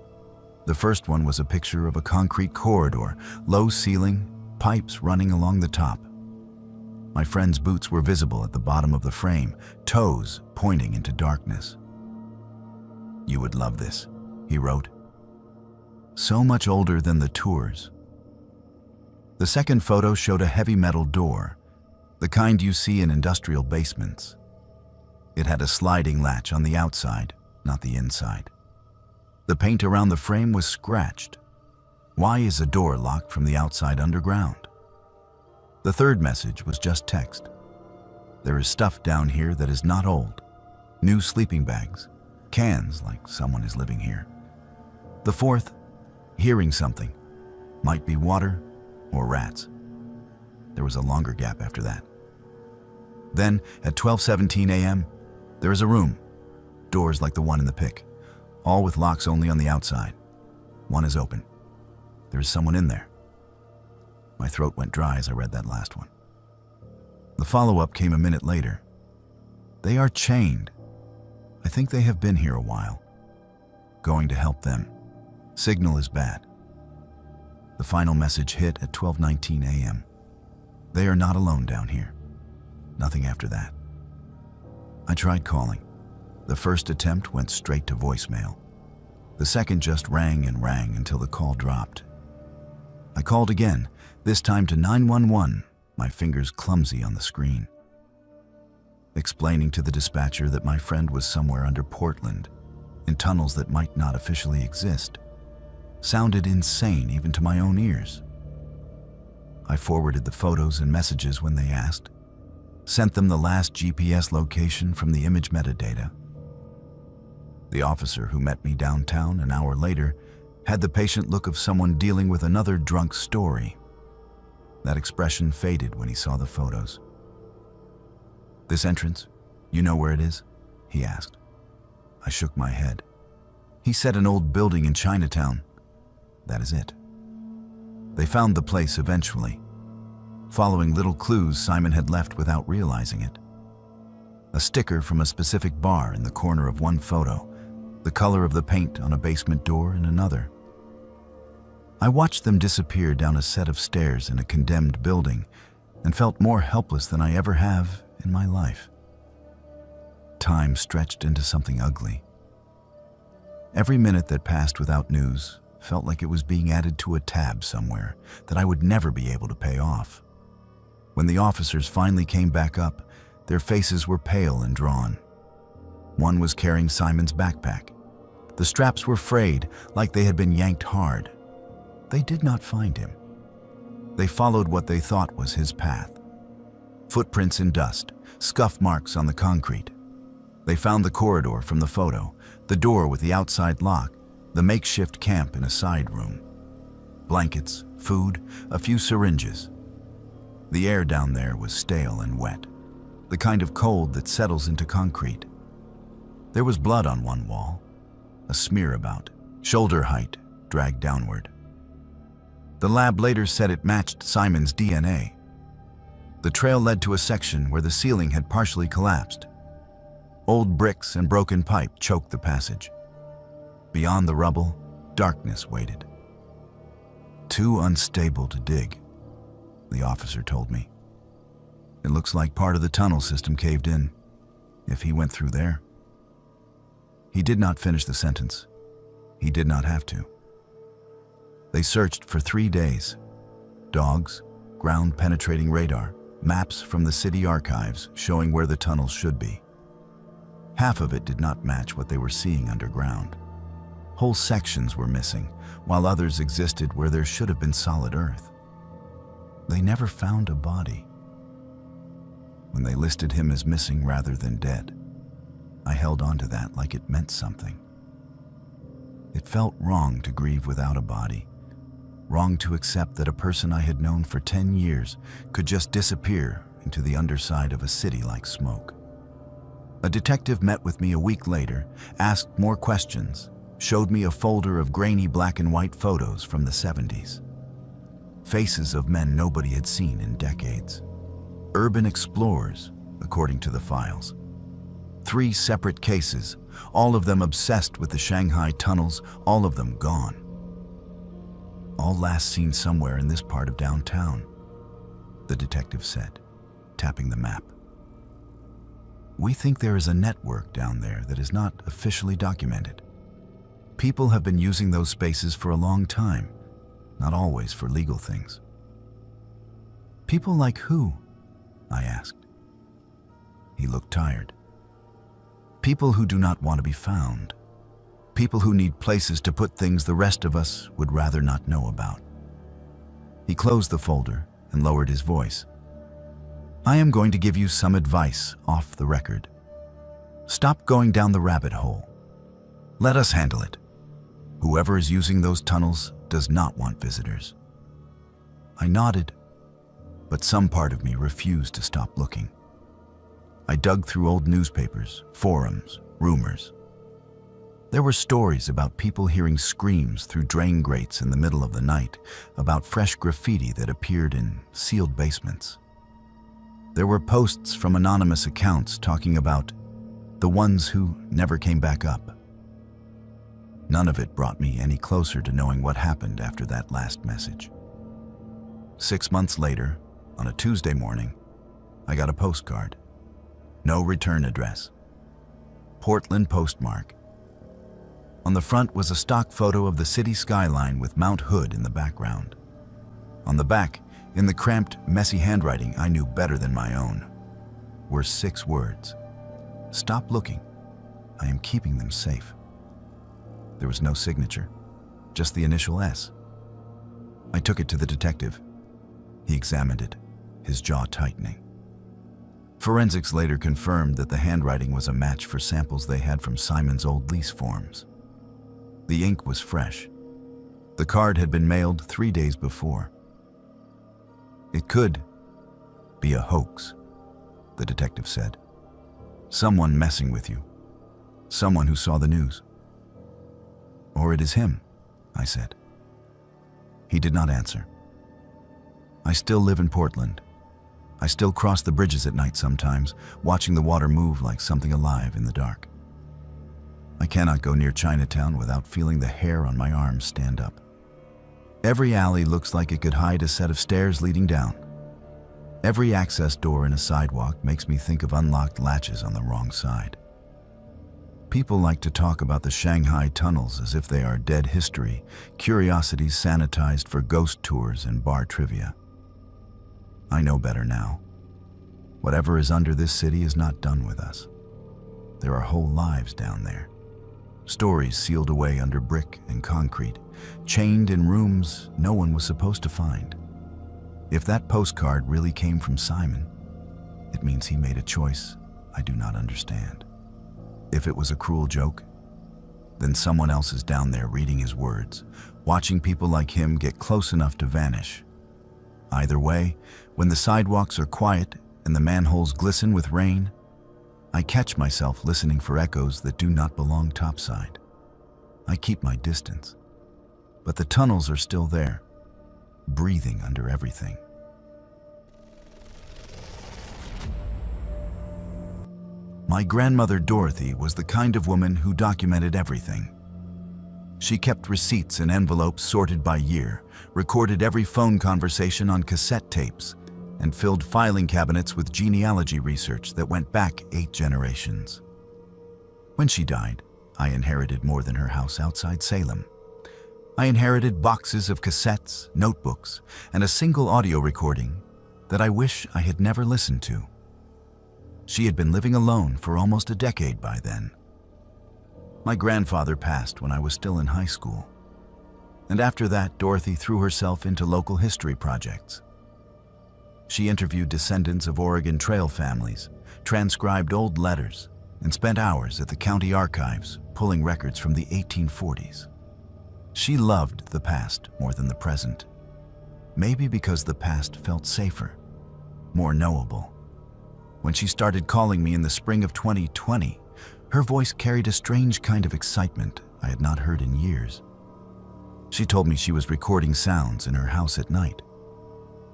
Speaker 1: The first one was a picture of a concrete corridor, low ceiling, pipes running along the top. My friend's boots were visible at the bottom of the frame, toes pointing into darkness. "You would love this," he wrote. So much older than the tours. The second photo showed a heavy metal door, the kind you see in industrial basements. It had a sliding latch on the outside, not the inside. The paint around the frame was scratched. Why is a door locked from the outside underground? The third message was just text. "There is stuff down here that is not old. New sleeping bags, cans like someone is living here." The fourth, "Hearing something. Might be water or rats." There was a longer gap after that. Then, at 12:17 a.m., there is a room. Doors like the one in the pic, all with locks only on the outside. One is open. There is someone in there. My throat went dry as I read that last one. The follow-up came a minute later. "They are chained. I think they have been here a while. Going to help them. Signal is bad." The final message hit at 12:19 a.m. "They are not alone down here." Nothing after that. I tried calling. The first attempt went straight to voicemail. The second just rang and rang until the call dropped. I called again, this time to 911, my fingers clumsy on the screen. Explaining to the dispatcher that my friend was somewhere under Portland, in tunnels that might not officially exist, sounded insane even to my own ears. I forwarded the photos and messages when they asked, sent them the last GPS location from the image metadata. The officer who met me downtown an hour later had the patient look of someone dealing with another drunk story. That expression faded when he saw the photos. "This entrance, you know where it is?" he asked. I shook my head. He said an old building in Chinatown. That is it. They found the place eventually, following little clues Simon had left without realizing it. A sticker from a specific bar in the corner of one photo, the color of the paint on a basement door in another. I watched them disappear down a set of stairs in a condemned building and felt more helpless than I ever have in my life. Time stretched into something ugly. Every minute that passed without news felt like it was being added to a tab somewhere that I would never be able to pay off. When the officers finally came back up, their faces were pale and drawn. One was carrying Simon's backpack. The straps were frayed, like they had been yanked hard. They did not find him. They followed what they thought was his path. Footprints in dust, scuff marks on the concrete. They found the corridor from the photo, the door with the outside lock, the makeshift camp in a side room. Blankets, food, a few syringes. The air down there was stale and wet, the kind of cold that settles into concrete. There was blood on one wall, a smear about, shoulder height, dragged downward. The lab later said it matched Simon's DNA. The trail led to a section where the ceiling had partially collapsed. Old bricks and broken pipe choked the passage. Beyond the rubble, darkness waited. Too unstable to dig, the officer told me. It looks like part of the tunnel system caved in, if he went through there. He did not finish the sentence. He did not have to. They searched for 3 days. Dogs, ground-penetrating radar, maps from the city archives showing where the tunnels should be. Half of it did not match what they were seeing underground. Whole sections were missing, while others existed where there should have been solid earth. They never found a body. When they listed him as missing rather than dead, I held on to that like it meant something. It felt wrong to grieve without a body, wrong to accept that a person I had known for 10 years could just disappear into the underside of a city like smoke. A detective met with me a week later, asked more questions, showed me a folder of grainy black and white photos from the 70s. Faces of men nobody had seen in decades. Urban explorers, according to the files. 3 separate cases, all of them obsessed with the Shanghai tunnels, all of them gone. All last seen somewhere in this part of downtown, the detective said, tapping the map. We think there is a network down there that is not officially documented. People have been using those spaces for a long time, not always for legal things. People like who? I asked. He looked tired. People who do not want to be found. People who need places to put things the rest of us would rather not know about. He closed the folder and lowered his voice. I am going to give you some advice off the record. Stop going down the rabbit hole. Let us handle it. Whoever is using those tunnels does not want visitors. I nodded, but some part of me refused to stop looking. I dug through old newspapers, forums, rumors. There were stories about people hearing screams through drain grates in the middle of the night, about fresh graffiti that appeared in sealed basements. There were posts from anonymous accounts talking about the ones who never came back up. None of it brought me any closer to knowing what happened after that last message. 6 months later, on a Tuesday morning, I got a postcard. No return address. Portland postmark. On the front was a stock photo of the city skyline with Mount Hood in the background. On the back, in the cramped, messy handwriting I knew better than my own, were 6 words. Stop looking. I am keeping them safe. There was no signature, just the initial S. I took it to the detective. He examined it, his jaw tightening. Forensics later confirmed that the handwriting was a match for samples they had from Simon's old lease forms. The ink was fresh, The card had been mailed 3 days before. It could be a hoax, the detective said. Someone messing with you. Someone who saw the news. Or it is him, I said. He did not answer. I still live in Portland. I still cross the bridges at night sometimes, watching the water move like something alive in the dark. I cannot go near Chinatown without feeling the hair on my arms stand up. Every alley looks like it could hide a set of stairs leading down. Every access door in a sidewalk makes me think of unlocked latches on the wrong side. People like to talk about the Shanghai tunnels as if they are dead history, curiosities sanitized for ghost tours and bar trivia. I know better now. Whatever is under this city is not done with us. There are whole lives down there. Stories sealed away under brick and concrete, chained in rooms no one was supposed to find. If that postcard really came from Simon, it means he made a choice I do not understand. If it was a cruel joke, then someone else is down there reading his words, watching people like him get close enough to vanish. Either way, when the sidewalks are quiet and the manholes glisten with rain, I catch myself listening for echoes that do not belong topside. I keep my distance, but the tunnels are still there, breathing under everything. My grandmother Dorothy was the kind of woman who documented everything. She kept receipts in envelopes sorted by year, recorded every phone conversation on cassette tapes, and filled filing cabinets with genealogy research that went back 8 generations. When she died, I inherited more than her house outside Salem. I inherited boxes of cassettes, notebooks, and a single audio recording that I wish I had never listened to. She had been living alone for almost a decade by then. My grandfather passed when I was still in high school. And after that, Dorothy threw herself into local history projects. She interviewed descendants of Oregon Trail families, transcribed old letters, and spent hours at the county archives pulling records from the 1840s. She loved the past more than the present, maybe because the past felt safer, more knowable. When she started calling me in the spring of 2020, her voice carried a strange kind of excitement I had not heard in years. She told me she was recording sounds in her house at night,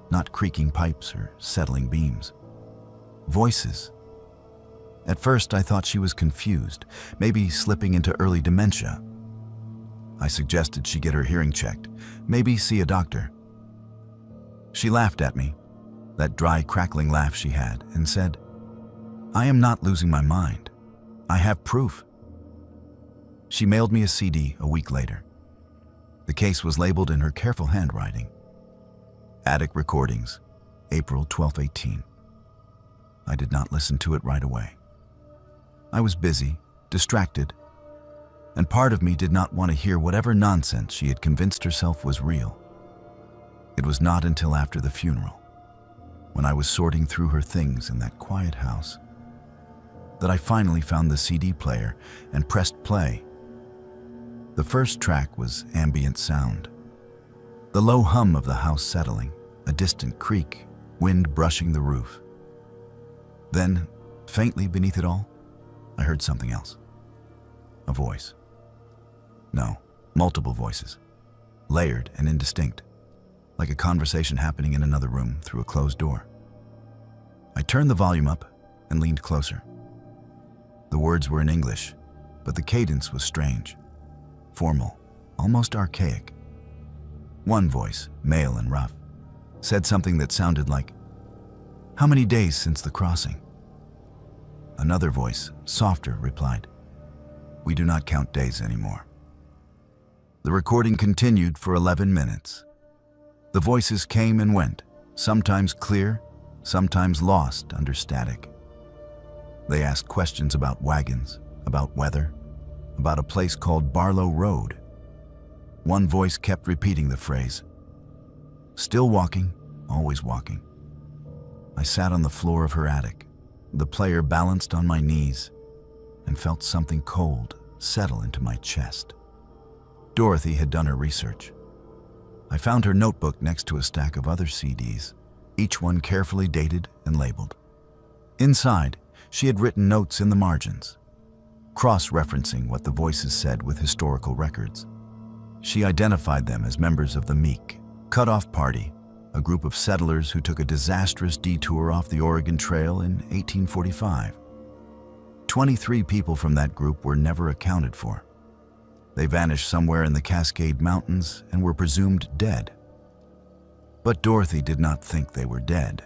Speaker 1: not creaking pipes or settling beams. Voices. At first, I thought she was confused, maybe slipping into early dementia. I suggested she get her hearing checked, maybe see a doctor. She laughed at me, that dry, crackling laugh she had, and said, "I am not losing my mind. I have proof." She mailed me a CD a week later. The case was labeled in her careful handwriting. Attic Recordings, April 12/18. I did not listen to it right away. I was busy, distracted, and part of me did not want to hear whatever nonsense she had convinced herself was real. It was not until after the funeral, when I was sorting through her things in that quiet house, that I finally found the CD player and pressed play. The first track was ambient sound. The low hum of the house settling, a distant creak, wind brushing the roof. Then, faintly beneath it all, I heard something else. A voice. No, multiple voices, layered and indistinct, like a conversation happening in another room through a closed door. I turned the volume up and leaned closer. The words were in English, but the cadence was strange, formal, almost archaic. One voice, male and rough, said something that sounded like, "How many days since the crossing?" Another voice, softer, replied, "We do not count days anymore." The recording continued for 11 minutes. The voices came and went, sometimes clear, sometimes lost under static. They asked questions about wagons, about weather, about a place called Barlow Road. One voice kept repeating the phrase, "Still walking, always walking." I sat on the floor of her attic, the player balanced on my knees, and felt something cold settle into my chest. Dorothy had done her research. I found her notebook next to a stack of other CDs, each one carefully dated and labeled. Inside, she had written notes in the margins, cross-referencing what the voices said with historical records. She identified them as members of the Meek Cut-Off Party, a group of settlers who took a disastrous detour off the Oregon Trail in 1845. 23 people from that group were never accounted for. They vanished somewhere in the Cascade Mountains and were presumed dead. But Dorothy did not think they were dead.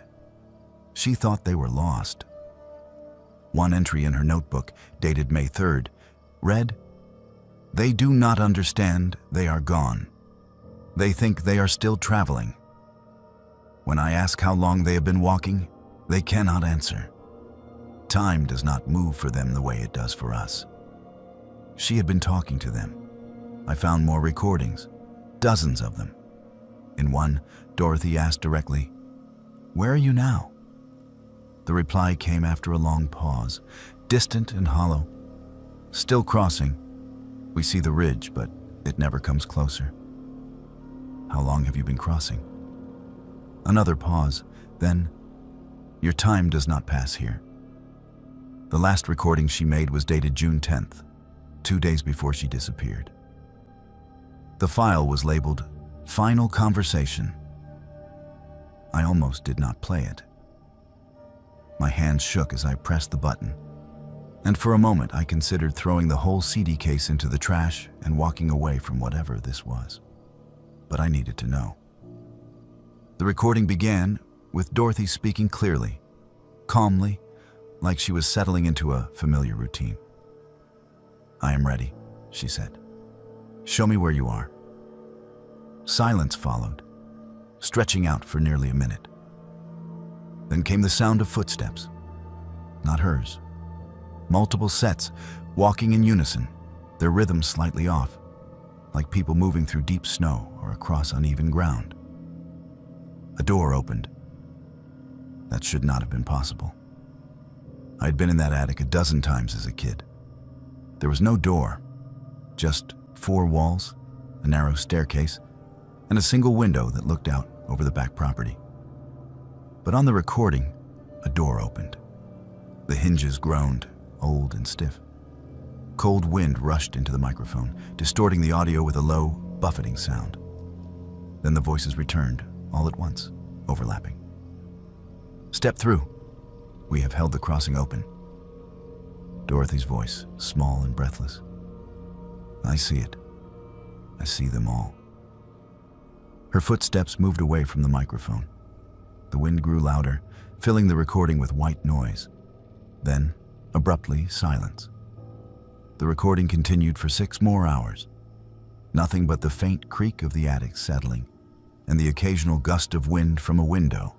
Speaker 1: She thought they were lost. One entry in her notebook, dated May 3rd, read, "They do not understand they are gone. They think they are still traveling. When I ask how long they have been walking, they cannot answer. Time does not move for them the way it does for us." She had been talking to them. I found more recordings, dozens of them. In one, Dorothy asked directly, "Where are you now?" The reply came after a long pause, distant and hollow. "Still crossing. We see the ridge, but it never comes closer." "How long have you been crossing?" Another pause, then, "Your time does not pass here." The last recording she made was dated June 10th, 2 days before she disappeared. The file was labeled "Final Conversation." I almost did not play it. My hands shook as I pressed the button, and for a moment I considered throwing the whole CD case into the trash and walking away from whatever this was. But I needed to know. The recording began with Dorothy speaking clearly, calmly, like she was settling into a familiar routine. "I am ready," she said. "Show me where you are." Silence followed, stretching out for nearly a minute. Then came the sound of footsteps. Not hers. Multiple sets, walking in unison, their rhythm slightly off, like people moving through deep snow or across uneven ground. A door opened. That should not have been possible. I had been in that attic a dozen times as a kid. There was no door, just 4 walls, a narrow staircase, and a single window that looked out over the back property. But on the recording, a door opened. The hinges groaned, old and stiff. Cold wind rushed into the microphone, distorting the audio with a low, buffeting sound. Then the voices returned, all at once, overlapping. "Step through. We have held the crossing open." Dorothy's voice, small and breathless. "I see it. I see them all." Her footsteps moved away from the microphone. The wind grew louder, filling the recording with white noise. Then, abruptly, silence. The recording continued for 6 more hours. Nothing but the faint creak of the attic settling, and the occasional gust of wind from a window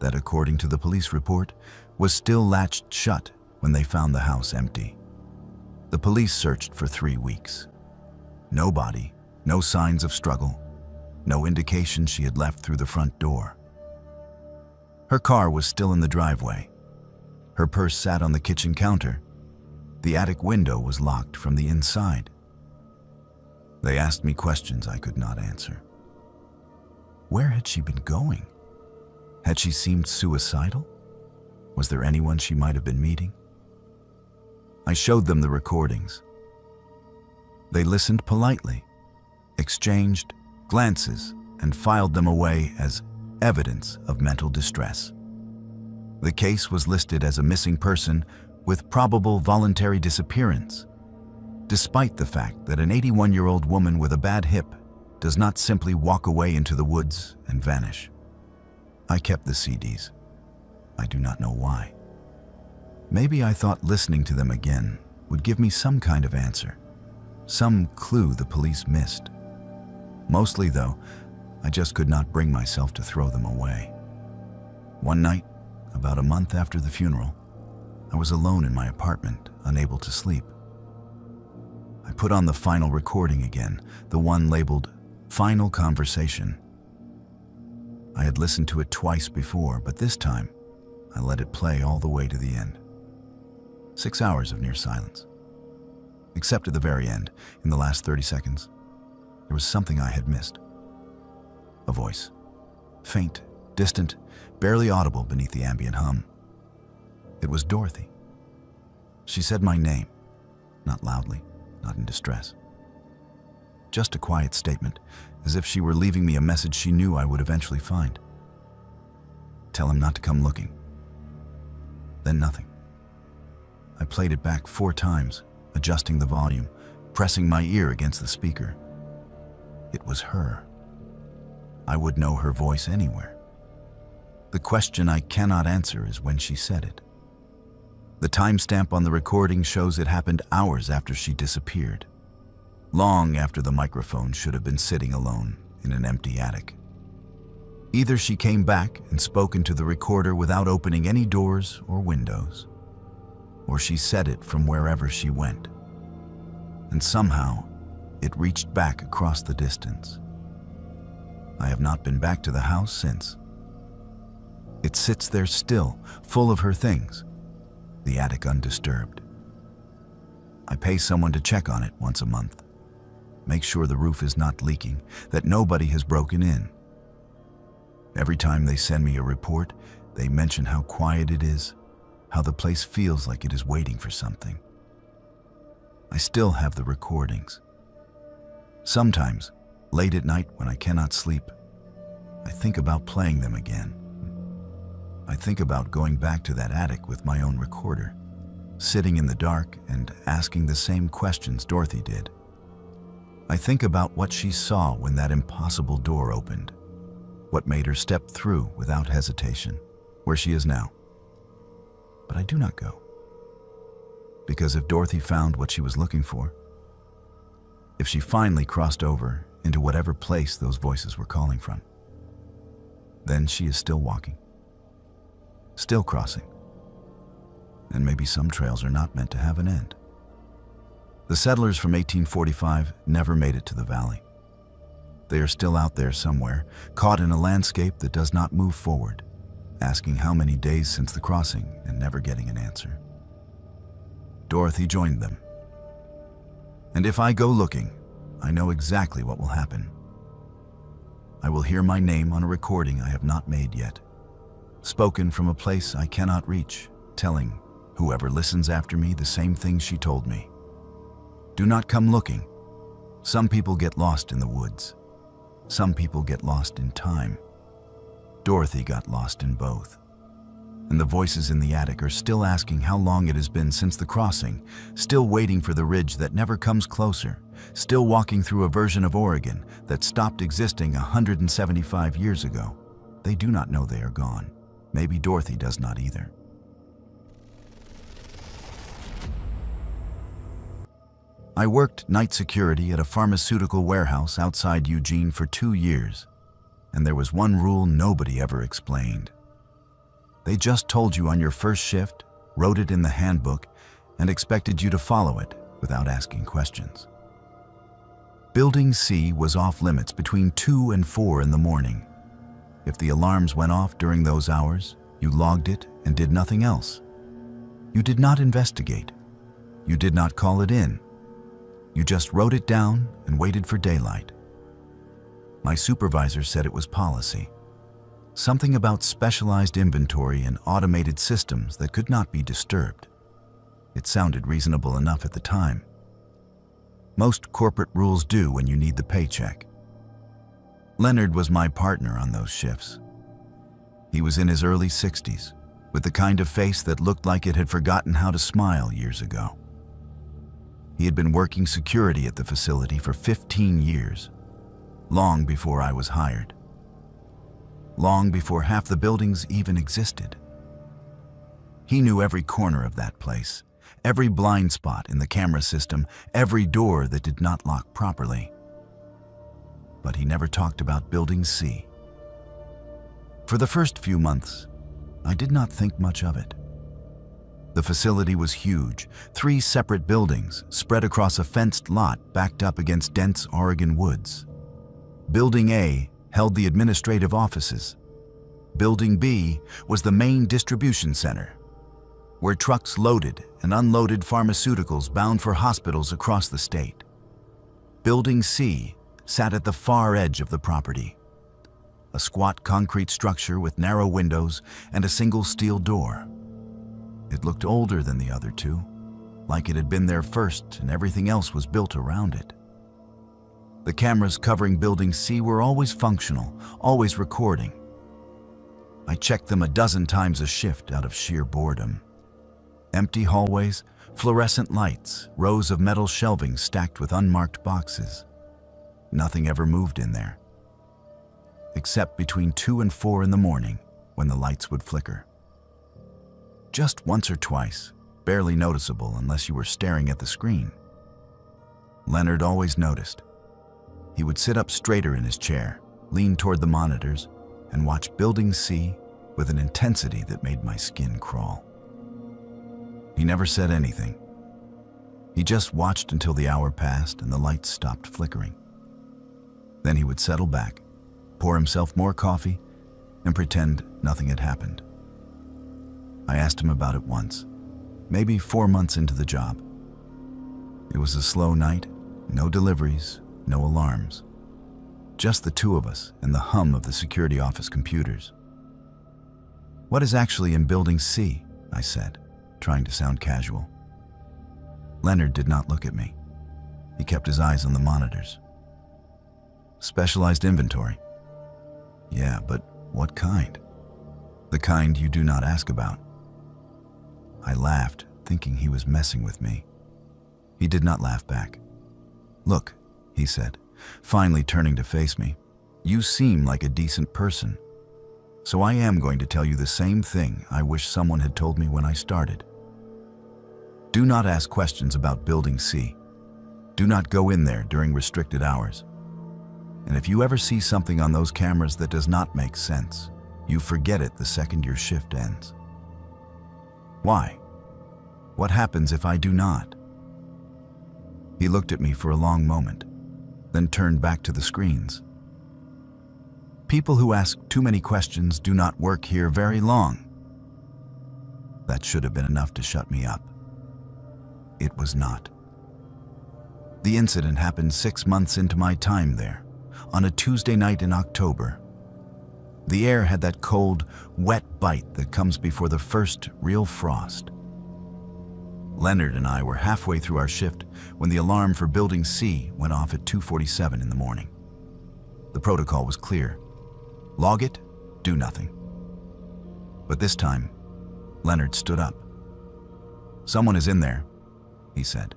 Speaker 1: that, according to the police report, was still latched shut when they found the house empty. The police searched for 3 weeks. No body, no signs of struggle, no indication she had left through the front door. Her car was still in the driveway. Her purse sat on the kitchen counter. The attic window was locked from the inside. They asked me questions I could not answer. Where had she been going? Had she seemed suicidal? Was there anyone she might have been meeting? I showed them the recordings. They listened politely, exchanged glances, and filed them away as evidence of mental distress. The case was listed as a missing person with probable voluntary disappearance, despite the fact that an 81-year-old woman with a bad hip does not simply walk away into the woods and vanish. I kept the CDs. I do not know why. Maybe I thought listening to them again would give me some kind of answer, some clue the police missed. Mostly, though, I just could not bring myself to throw them away. One night, about a month after the funeral, I was alone in my apartment, unable to sleep. I put on the final recording again, the one labeled "Final Conversation." I had listened to it twice before, but this time, I let it play all the way to the end. 6 hours of near silence. Except at the very end, in the last 30 seconds, there was something I had missed. A voice. Faint, distant, barely audible beneath the ambient hum. It was Dorothy. She said my name, not loudly, not in distress. Just a quiet statement, as if she were leaving me a message she knew I would eventually find. Tell him not to come looking. Then nothing. I played it back 4 times, adjusting the volume, pressing my ear against the speaker. It was her. I would know her voice anywhere. The question I cannot answer is when she said it. The timestamp on the recording shows it happened hours after she disappeared, long after the microphone should have been sitting alone in an empty attic. Either she came back and spoke into the recorder without opening any doors or windows, or she said it from wherever she went, and somehow it reached back across the distance. I have not been back to the house since. It sits there still, full of her things, the attic undisturbed. I pay someone to check on it once a month, make sure the roof is not leaking, that nobody has broken in. Every time they send me a report, they mention how quiet it is, how the place feels like it is waiting for something. I still have the recordings. Sometimes, late at night when I cannot sleep, I think about playing them again. I think about going back to that attic with my own recorder, sitting in the dark and asking the same questions Dorothy did. I think about what she saw when that impossible door opened, what made her step through without hesitation, where she is now. But I do not go. Because if Dorothy found what she was looking for, if she finally crossed over into whatever place those voices were calling from, then she is still walking, still crossing. And maybe some trails are not meant to have an end. The settlers from 1845 never made it to the valley. They are still out there somewhere, caught in a landscape that does not move forward, asking how many days since the crossing and never getting an answer. Dorothy joined them. And if I go looking, I know exactly what will happen. I will hear my name on a recording I have not made yet, spoken from a place I cannot reach, telling whoever listens after me the same thing she told me. Do not come looking. Some people get lost in the woods. Some people get lost in time. Dorothy got lost in both. And the voices in the attic are still asking how long it has been since the crossing, still waiting for the ridge that never comes closer, still walking through a version of Oregon that stopped existing 175 years ago. They do not know they are gone. Maybe Dorothy does not either. I worked night security at a pharmaceutical warehouse outside Eugene for 2 years, and there was one rule nobody ever explained. They just told you on your first shift, wrote it in the handbook, and expected you to follow it without asking questions. Building C was off limits between 2 and 4 in the morning. If the alarms went off during those hours, you logged it and did nothing else. You did not investigate. You did not call it in. You just wrote it down and waited for daylight. My supervisor said it was policy. Something about specialized inventory and automated systems that could not be disturbed. It sounded reasonable enough at the time. Most corporate rules do when you need the paycheck. Leonard was my partner on those shifts. He was in his early 60s, with the kind of face that looked like it had forgotten how to smile years ago. He had been working security at the facility for 15 years, long before I was hired. Long before half the buildings even existed. He knew every corner of that place, every blind spot in the camera system, every door that did not lock properly. But he never talked about Building C. For the first few months, I did not think much of it. The facility was huge, 3 separate buildings spread across a fenced lot backed up against dense Oregon woods. Building A held the administrative offices. Building B was the main distribution center, where trucks loaded and unloaded pharmaceuticals bound for hospitals across the state. Building C sat at the far edge of the property, a squat concrete structure with narrow windows and a single steel door. It looked older than the other two, like it had been there first and everything else was built around it. The cameras covering Building C were always functional, always recording. I checked them a dozen times a shift out of sheer boredom. Empty hallways, fluorescent lights, rows of metal shelving stacked with unmarked boxes. Nothing ever moved in there, except between 2 and 4 in the morning when the lights would flicker. Just once or twice, barely noticeable unless you were staring at the screen. Leonard always noticed. He would sit up straighter in his chair, lean toward the monitors, and watch Building C with an intensity that made my skin crawl. He never said anything. He just watched until the hour passed and the lights stopped flickering. Then he would settle back, pour himself more coffee, and pretend nothing had happened. I asked him about it once, maybe 4 months into the job. It was a slow night, no deliveries, no alarms. Just the two of us and the hum of the security office computers. "What is actually in Building C?" I said, trying to sound casual. Leonard did not look at me. He kept his eyes on the monitors. "Specialized inventory." "Yeah, but what kind?" "The kind you do not ask about." I laughed, thinking he was messing with me. He did not laugh back. "Look," he said, finally turning to face me, "you seem like a decent person. So I am going to tell you the same thing I wish someone had told me when I started. Do not ask questions about Building C. Do not go in there during restricted hours. And if you ever see something on those cameras that does not make sense, you forget it the second your shift ends." "Why? What happens if I do not?" He looked at me for a long moment, then turned back to the screens. "People who ask too many questions do not work here very long." That should have been enough to shut me up. It was not. The incident happened 6 months into my time there, on a Tuesday night in October. The air had that cold, wet bite that comes before the first real frost. Leonard and I were halfway through our shift when the alarm for Building C went off at 2:47 in the morning. The protocol was clear. Log it, do nothing. But this time, Leonard stood up. "Someone is in there," he said.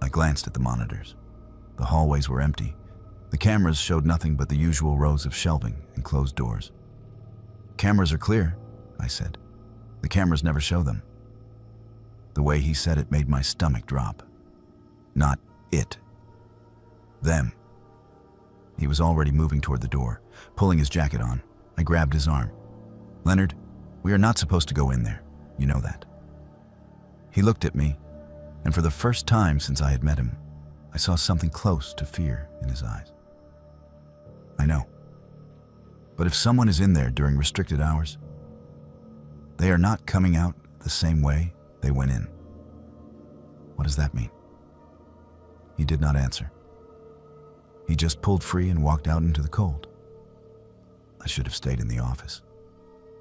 Speaker 1: I glanced at the monitors. The hallways were empty. The cameras showed nothing but the usual rows of shelving and closed doors. "Cameras are clear," I said. "The cameras never show them." The way he said it made my stomach drop. Not it. Them. He was already moving toward the door, pulling his jacket on. I grabbed his arm. "Leonard, we are not supposed to go in there. You know that." He looked at me, and for the first time since I had met him, I saw something close to fear in his eyes. "I know. But if someone is in there during restricted hours, they are not coming out the same way they went in." "What does that mean?" He did not answer. He just pulled free and walked out into the cold. I should have stayed in the office.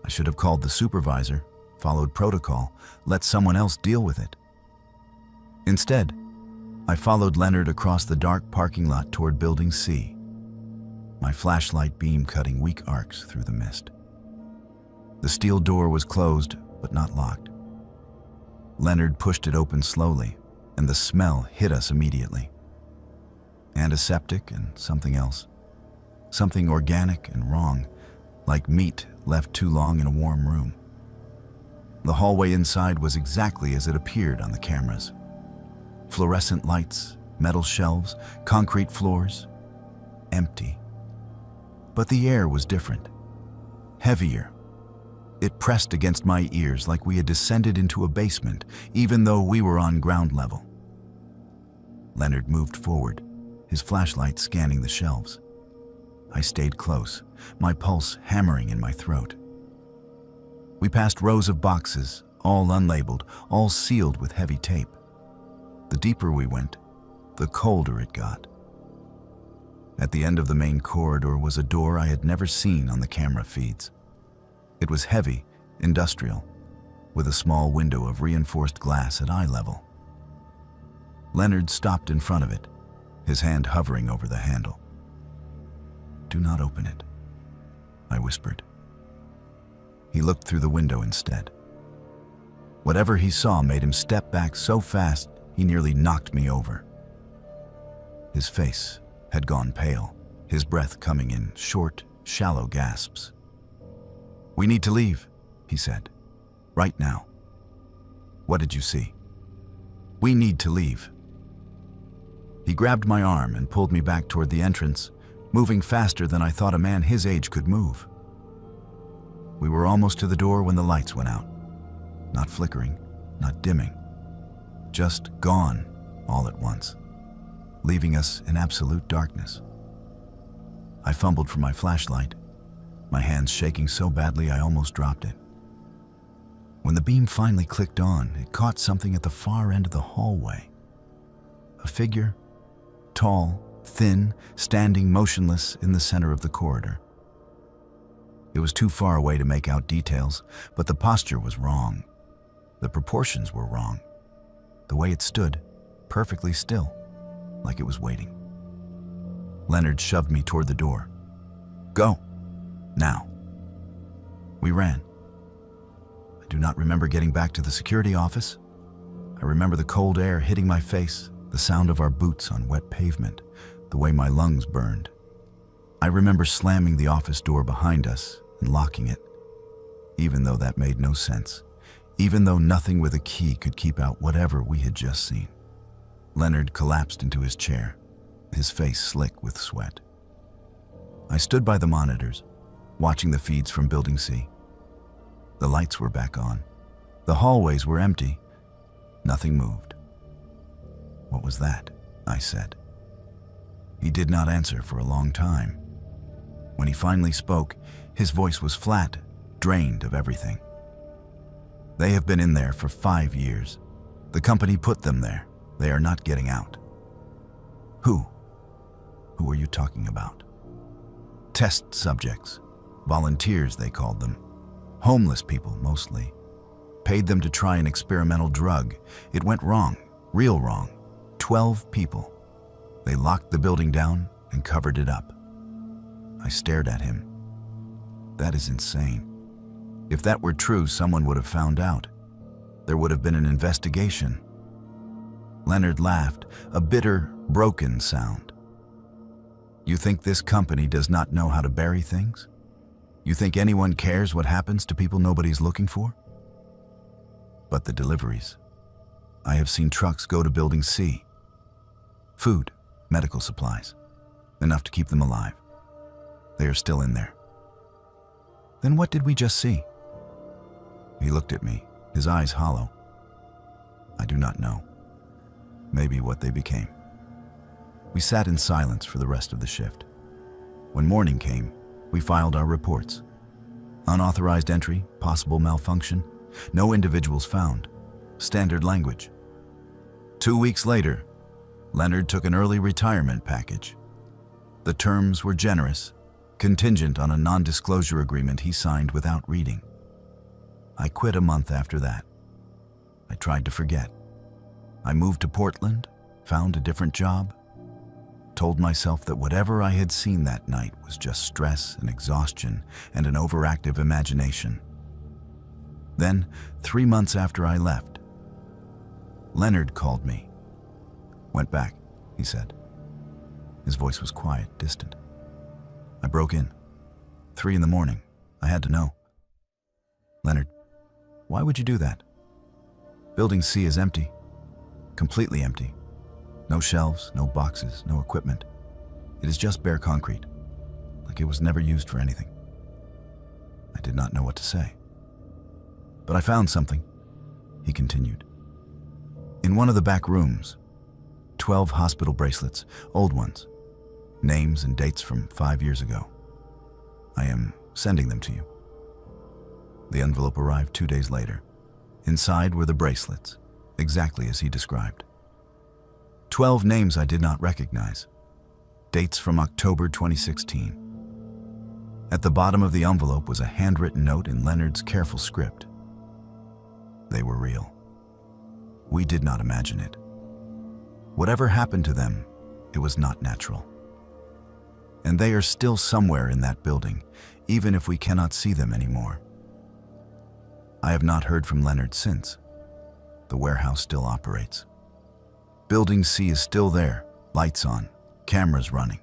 Speaker 1: I should have called the supervisor, followed protocol, let someone else deal with it. Instead, I followed Leonard across the dark parking lot toward Building C, my flashlight beam cutting weak arcs through the mist. The steel door was closed, but not locked. Leonard pushed it open slowly, and the smell hit us immediately. Antiseptic and something else. Something organic and wrong, like meat left too long in a warm room. The hallway inside was exactly as it appeared on the cameras. Fluorescent lights, metal shelves, concrete floors. Empty. But the air was different. Heavier. It pressed against my ears like we had descended into a basement, even though we were on ground level. Leonard moved forward, his flashlight scanning the shelves. I stayed close, my pulse hammering in my throat. We passed rows of boxes, all unlabeled, all sealed with heavy tape. The deeper we went, the colder it got. At the end of the main corridor was a door I had never seen on the camera feeds. It was heavy, industrial, with a small window of reinforced glass at eye level. Leonard stopped in front of it, his hand hovering over the handle. "Do not open it," I whispered. He looked through the window instead. Whatever he saw made him step back so fast he nearly knocked me over. His face had gone pale, his breath coming in short, shallow gasps. "We need to leave," he said. "Right now." "What did you see?" "We need to leave." He grabbed my arm and pulled me back toward the entrance, moving faster than I thought a man his age could move. We were almost to the door when the lights went out. Not flickering, not dimming. Just gone all at once, leaving us in absolute darkness. I fumbled for my flashlight, my hands shaking so badly I almost dropped it. When the beam finally clicked on, it caught something at the far end of the hallway. A figure, tall, thin, standing motionless in the center of the corridor. It was too far away to make out details, but the posture was wrong. The proportions were wrong. The way it stood, perfectly still, like it was waiting. Leonard shoved me toward the door. "Go, now." We ran. I do not remember getting back to the security office. I remember the cold air hitting my face, the sound of our boots on wet pavement, the way my lungs burned. I remember slamming the office door behind us and locking it, even though that made no sense, even though nothing with a key could keep out whatever we had just seen. Leonard collapsed into his chair, his face slick with sweat. I stood by the monitors, watching the feeds from Building C. The lights were back on. The hallways were empty. Nothing moved. "What was that?" I said. He did not answer for a long time. When he finally spoke, his voice was flat, drained of everything. "They have been in there for 5 years. The company put them there. They are not getting out." "Who? Who are you talking about?" "Test subjects. Volunteers, they called them. Homeless people, mostly. Paid them to try an experimental drug. It went wrong, real wrong. 12 people. They locked the building down and covered it up." I stared at him. That is insane. If that were true, someone would have found out. There would have been an investigation. Leonard laughed, a bitter, broken sound. "You think this company does not know how to bury things? You think anyone cares what happens to people nobody's looking for? But the deliveries. I have seen trucks go to Building C. Food, medical supplies, enough to keep them alive. They are still in there." "Then what did we just see?" He looked at me, his eyes hollow. "I do not know. Maybe what they became." We sat in silence for the rest of the shift. When morning came, we filed our reports. Unauthorized entry, possible malfunction, no individuals found. Standard language. 2 weeks later, Leonard took an early retirement package. The terms were generous, contingent on a non-disclosure agreement he signed without reading. I quit a month after that. I tried to forget. I moved to Portland, found a different job, told myself that whatever I had seen that night was just stress and exhaustion and an overactive imagination. Then, 3 months after I left, Leonard called me. "Went back," he said. His voice was quiet, distant. "I broke in. 3 in the morning. I had to know." "Leonard, why would you do that? Building C is empty. Completely empty. No shelves, no boxes, no equipment. It is just bare concrete, like it was never used for anything." I did not know what to say. "But I found something," he continued. "In one of the back rooms, 12 hospital bracelets, old ones, names and dates from 5 years ago. I am sending them to you." The envelope arrived 2 days later. Inside were the bracelets, exactly as he described. 12 names I did not recognize. dates from October 2016. At the bottom of the envelope was a handwritten note in Leonard's careful script. They were real. We did not imagine it. Whatever happened to them, it was not natural. And they are still somewhere in that building, even if we cannot see them anymore. I have not heard from Leonard since. The warehouse still operates. Building C is still there, lights on, cameras running.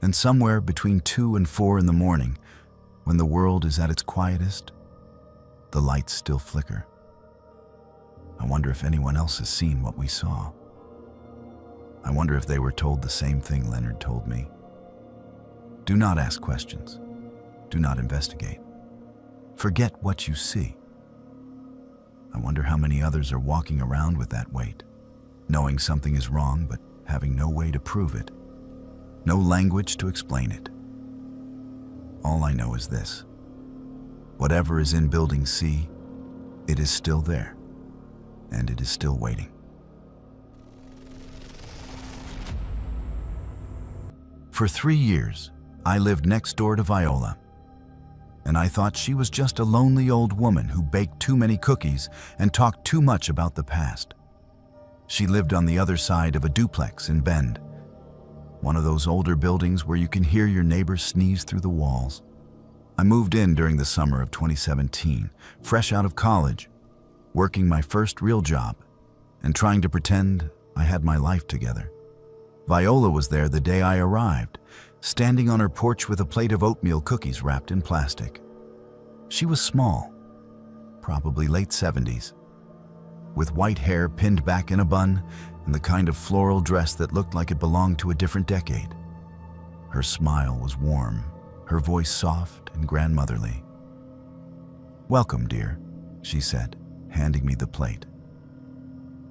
Speaker 1: And somewhere between 2 and 4 in the morning, when the world is at its quietest, the lights still flicker. I wonder if anyone else has seen what we saw. I wonder if they were told the same thing Leonard told me. Do not ask questions. Do not investigate. Forget what you see. I wonder how many others are walking around with that weight, knowing something is wrong but having no way to prove it, no language to explain it. All I know is this: whatever is in Building C, it is still there, and it is still waiting. For 3 years, I lived next door to Viola, and I thought she was just a lonely old woman who baked too many cookies and talked too much about the past. She lived on the other side of a duplex in Bend, one of those older buildings where you can hear your neighbors sneeze through the walls. I moved in during the summer of 2017, fresh out of college, working my first real job and trying to pretend I had my life together. Viola was there the day I arrived, standing on her porch with a plate of oatmeal cookies wrapped in plastic. She was small, probably late 70s, with white hair pinned back in a bun and the kind of floral dress that looked like it belonged to a different decade. Her smile was warm, her voice soft and grandmotherly. "Welcome, dear," she said, handing me the plate.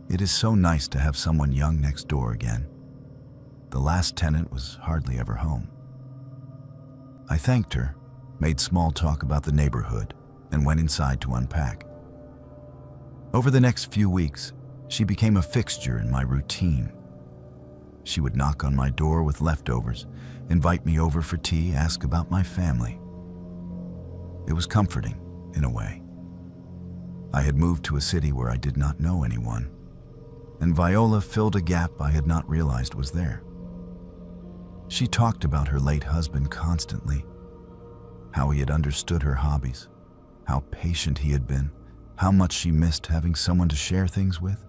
Speaker 1: It is so nice to have someone young next door again. The last tenant was hardly ever home. I thanked her, made small talk about the neighborhood, and went inside to unpack. Over the next few weeks, she became a fixture in my routine. She would knock on my door with leftovers, invite me over for tea, ask about my family. It was comforting, in a way. I had moved to a city where I did not know anyone, and Viola filled a gap I had not realized was there. She talked about her late husband constantly, how he had understood her hobbies, how patient he had been, how much she missed having someone to share things with.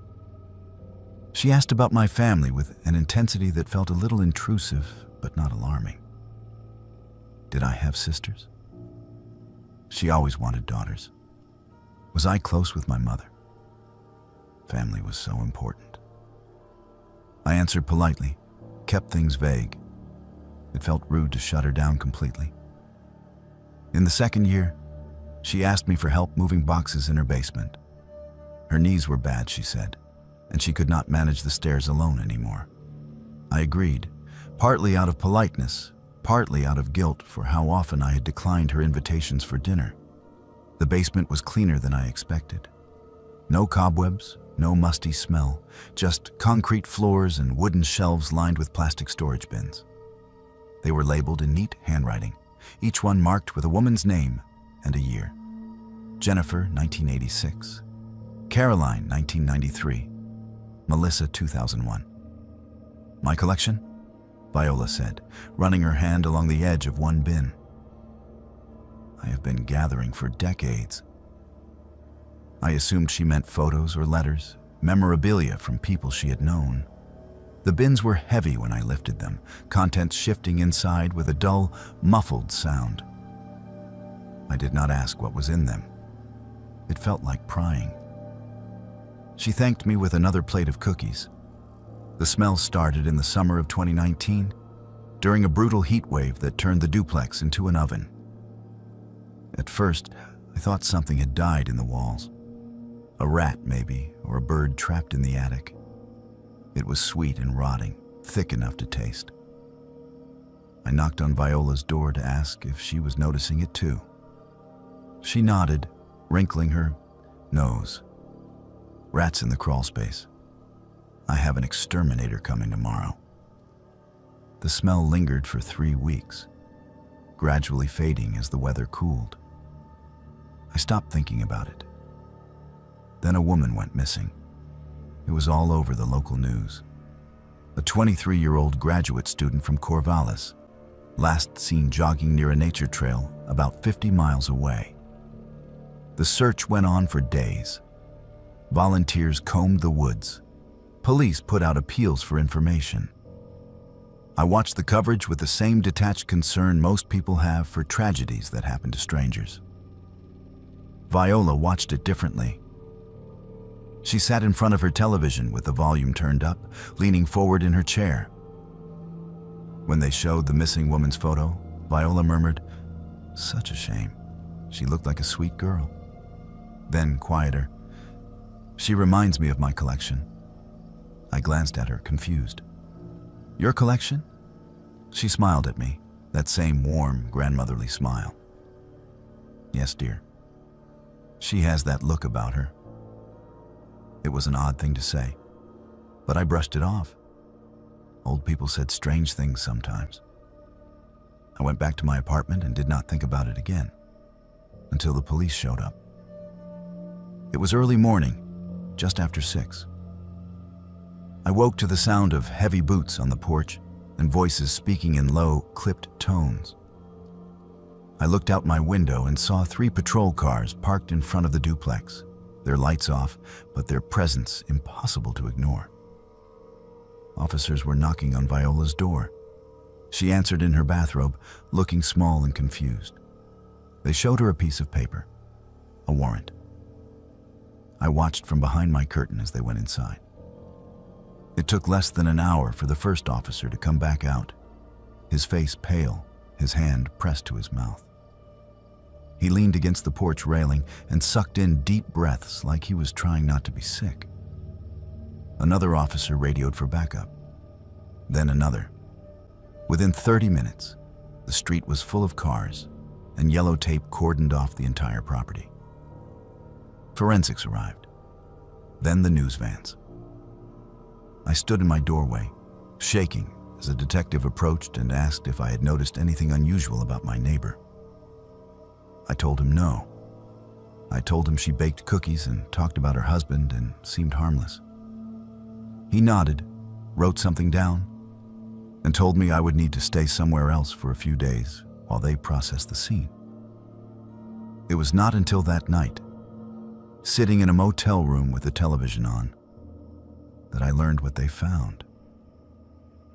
Speaker 1: She asked about my family with an intensity that felt a little intrusive, but not alarming. Did I have sisters? She always wanted daughters. Was I close with my mother? Family was so important. I answered politely, kept things vague. It felt rude to shut her down completely. In the second year, she asked me for help moving boxes in her basement. Her knees were bad, she said, and she could not manage the stairs alone anymore. I agreed, partly out of politeness, partly out of guilt for how often I had declined her invitations for dinner. The basement was cleaner than I expected. No cobwebs, no musty smell, just concrete floors and wooden shelves lined with plastic storage bins. They were labeled in neat handwriting, each one marked with a woman's name and a year. Jennifer, 1986. Caroline, 1993. Melissa, 2001. "My collection?" Viola said, running her hand along the edge of one bin. I have been gathering for decades. I assumed she meant photos or letters, memorabilia from people she had known. The bins were heavy when I lifted them, contents shifting inside with a dull, muffled sound. I did not ask what was in them. It felt like prying. She thanked me with another plate of cookies. The smell started in the summer of 2019, during a brutal heat wave that turned the duplex into an oven. At first, I thought something had died in the walls. A rat, maybe, or a bird trapped in the attic. It was sweet and rotting, thick enough to taste. I knocked on Viola's door to ask if she was noticing it too. She nodded, wrinkling her nose. "Rats in the crawl space. I have an exterminator coming tomorrow." The smell lingered for 3 weeks, gradually fading as the weather cooled. I stopped thinking about it. Then a woman went missing. It was all over the local news. A 23-year-old graduate student from Corvallis, last seen jogging near a nature trail about 50 miles away. The search went on for days. Volunteers combed the woods. Police put out appeals for information. I watched the coverage with the same detached concern most people have for tragedies that happen to strangers. Viola watched it differently. She sat in front of her television with the volume turned up, leaning forward in her chair. When they showed the missing woman's photo, Viola murmured, "Such a shame. She looked like a sweet girl." Then, quieter, "She reminds me of my collection." I glanced at her, confused. "Your collection?" She smiled at me, that same warm, grandmotherly smile. "Yes, dear. She has that look about her." It was an odd thing to say, but I brushed it off. Old people said strange things sometimes. I went back to my apartment and did not think about it again, until the police showed up. It was early morning, just after 6. I woke to the sound of heavy boots on the porch and voices speaking in low, clipped tones. I looked out my window and saw 3 patrol cars parked in front of the duplex, their lights off, but their presence impossible to ignore. Officers were knocking on Viola's door. She answered in her bathrobe, looking small and confused. They showed her a piece of paper, a warrant. I watched from behind my curtain as they went inside. It took less than an hour for the first officer to come back out, his face pale, his hand pressed to his mouth. He leaned against the porch railing and sucked in deep breaths like he was trying not to be sick. Another officer radioed for backup. Then another. Within 30 minutes, the street was full of cars, and yellow tape cordoned off the entire property. Forensics arrived. Then the news vans. I stood in my doorway, shaking as a detective approached and asked if I had noticed anything unusual about my neighbor. I told him no. I told him she baked cookies and talked about her husband and seemed harmless. He nodded, wrote something down, and told me I would need to stay somewhere else for a few days while they processed the scene. It was not until that night, sitting in a motel room with the television on, that I learned what they found.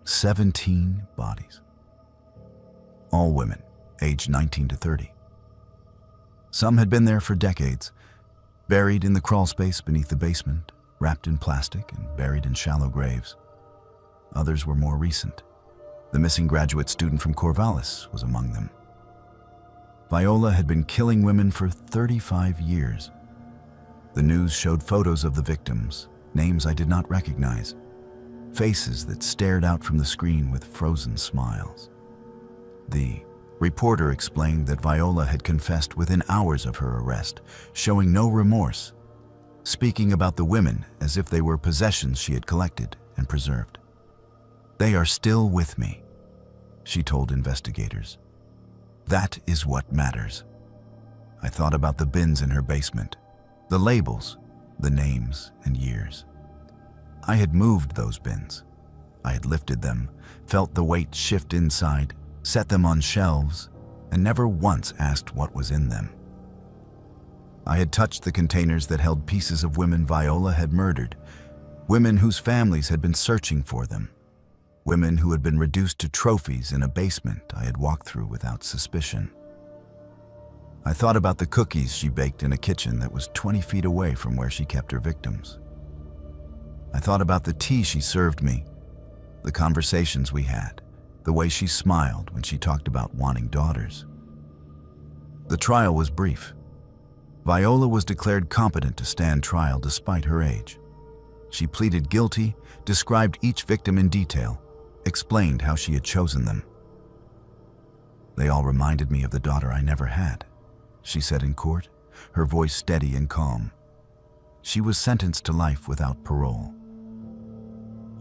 Speaker 1: 17 bodies. All women, aged 19 to 30. Some had been there for decades, buried in the crawl space beneath the basement, wrapped in plastic and buried in shallow graves. Others were more recent. The missing graduate student from Corvallis was among them. Viola had been killing women for 35 years. The news showed photos of the victims, names I did not recognize, faces that stared out from the screen with frozen smiles. The reporter explained that Viola had confessed within hours of her arrest, showing no remorse, speaking about the women as if they were possessions she had collected and preserved. "They are still with me," she told investigators. "That is what matters." I thought about the bins in her basement, the labels, the names and years. I had moved those bins. I had lifted them, felt the weight shift inside, set them on shelves, and never once asked what was in them. I had touched the containers that held pieces of women Viola had murdered, women whose families had been searching for them, women who had been reduced to trophies in a basement I had walked through without suspicion. I thought about the cookies she baked in a kitchen that was 20 feet away from where she kept her victims. I thought about the tea she served me, the conversations we had, the way she smiled when she talked about wanting daughters. The trial was brief. Viola was declared competent to stand trial despite her age. She pleaded guilty, described each victim in detail, explained how she had chosen them. "They all reminded me of the daughter I never had," she said in court, her voice steady and calm. She was sentenced to life without parole.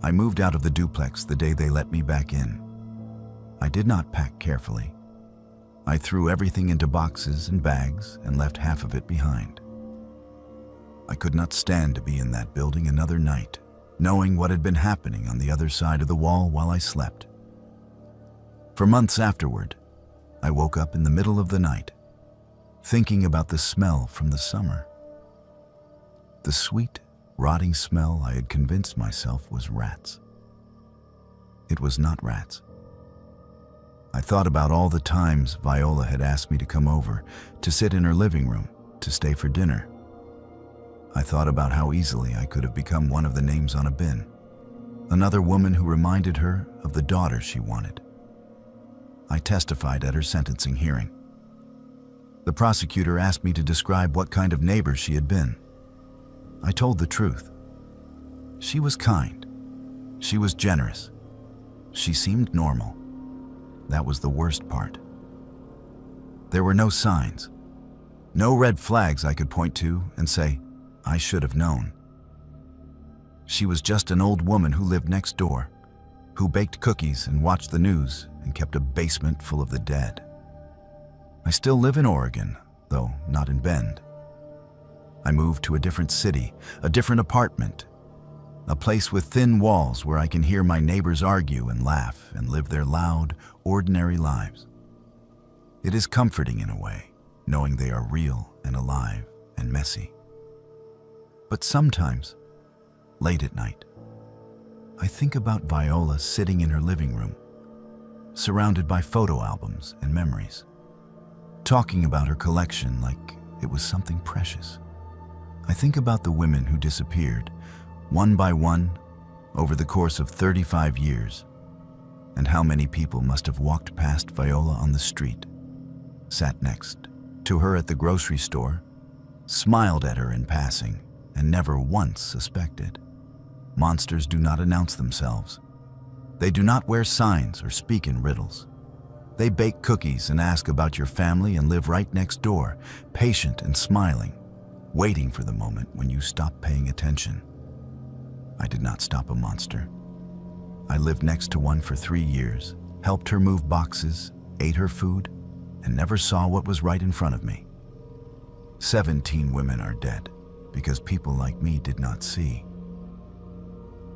Speaker 1: I moved out of the duplex the day they let me back in. I did not pack carefully. I threw everything into boxes and bags and left half of it behind. I could not stand to be in that building another night, knowing what had been happening on the other side of the wall while I slept. For months afterward, I woke up in the middle of the night, thinking about the smell from the summer. The sweet, rotting smell I had convinced myself was rats. It was not rats. I thought about all the times Viola had asked me to come over, to sit in her living room, to stay for dinner. I thought about how easily I could have become one of the names on a bin, another woman who reminded her of the daughter she wanted. I testified at her sentencing hearing. The prosecutor asked me to describe what kind of neighbor she had been. I told the truth. She was kind. She was generous. She seemed normal. That was the worst part. There were no signs, no red flags I could point to and say, I should have known. She was just an old woman who lived next door, who baked cookies and watched the news and kept a basement full of the dead. I still live in Oregon, though not in Bend. I moved to a different city, a different apartment, a place with thin walls where I can hear my neighbors argue and laugh and live their loud, ordinary lives. It is comforting in a way, knowing they are real and alive and messy. But sometimes, late at night, I think about Viola sitting in her living room, surrounded by photo albums and memories, talking about her collection like it was something precious. I think about the women who disappeared, one by one, over the course of 35 years, and how many people must have walked past Viola on the street, sat next to her at the grocery store, smiled at her in passing, and never once suspected. Monsters do not announce themselves. They do not wear signs or speak in riddles. They bake cookies and ask about your family and live right next door, patient and smiling, waiting for the moment when you stop paying attention. I did not stop a monster. I lived next to one for 3 years, helped her move boxes, ate her food, and never saw what was right in front of me. 17 women are dead because people like me did not see.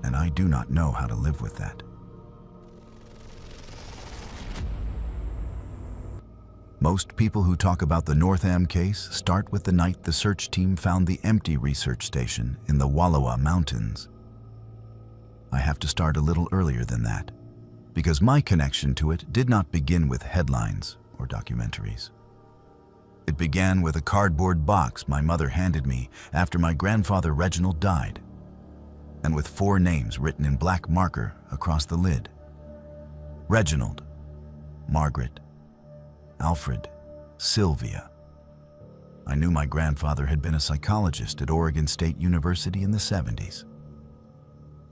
Speaker 1: And I do not know how to live with that. Most people who talk about the Northam case start with the night the search team found the empty research station in the Wallowa Mountains. I have to start a little earlier than that, because my connection to it did not begin with headlines or documentaries. It began with a cardboard box my mother handed me after my grandfather Reginald died, and with 4 names written in black marker across the lid. Reginald, Margaret, Alfred, Sylvia. I knew my grandfather had been a psychologist at Oregon State University in the 70s.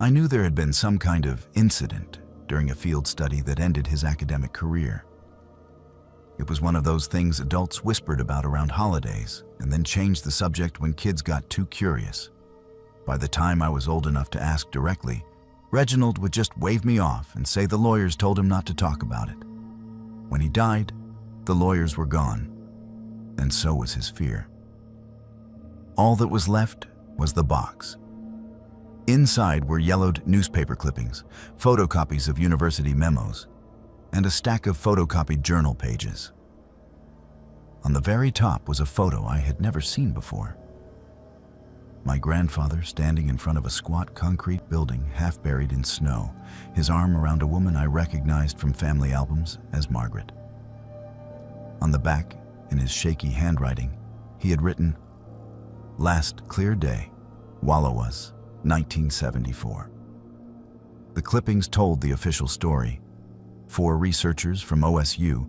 Speaker 1: I knew there had been some kind of incident during a field study that ended his academic career. It was one of those things adults whispered about around holidays and then changed the subject when kids got too curious. By the time I was old enough to ask directly, Reginald would just wave me off and say the lawyers told him not to talk about it. When he died, the lawyers were gone, and so was his fear. All that was left was the box. Inside were yellowed newspaper clippings, photocopies of university memos, and a stack of photocopied journal pages. On the very top was a photo I had never seen before. My grandfather standing in front of a squat concrete building half buried in snow, his arm around a woman I recognized from family albums as Margaret. On the back, in his shaky handwriting, he had written, "Last clear day, Wallowas, 1974. The clippings told the official story. 4 researchers from OSU,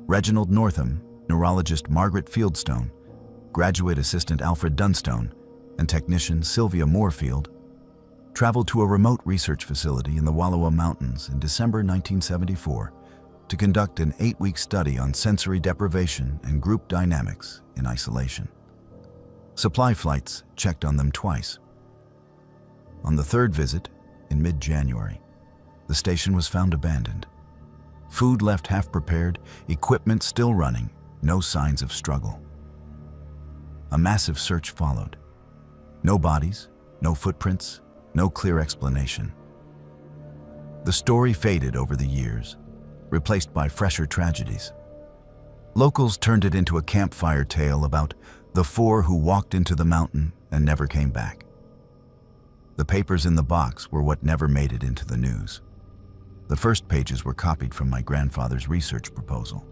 Speaker 1: Reginald Northam, neurologist Margaret Fieldstone, graduate assistant Alfred Dunstone, and technician Sylvia Moorfield, traveled to a remote research facility in the Wallowa Mountains in December 1974 to conduct an 8-week study on sensory deprivation and group dynamics in isolation. Supply flights checked on them twice. On the 3rd visit, in mid-January, the station was found abandoned. Food left half prepared, equipment still running, no signs of struggle. A massive search followed. No bodies, no footprints, no clear explanation. The story faded over the years, replaced by fresher tragedies. Locals turned it into a campfire tale about the four who walked into the mountain and never came back. The papers in the box were what never made it into the news. The first pages were copied from my grandfather's research proposal.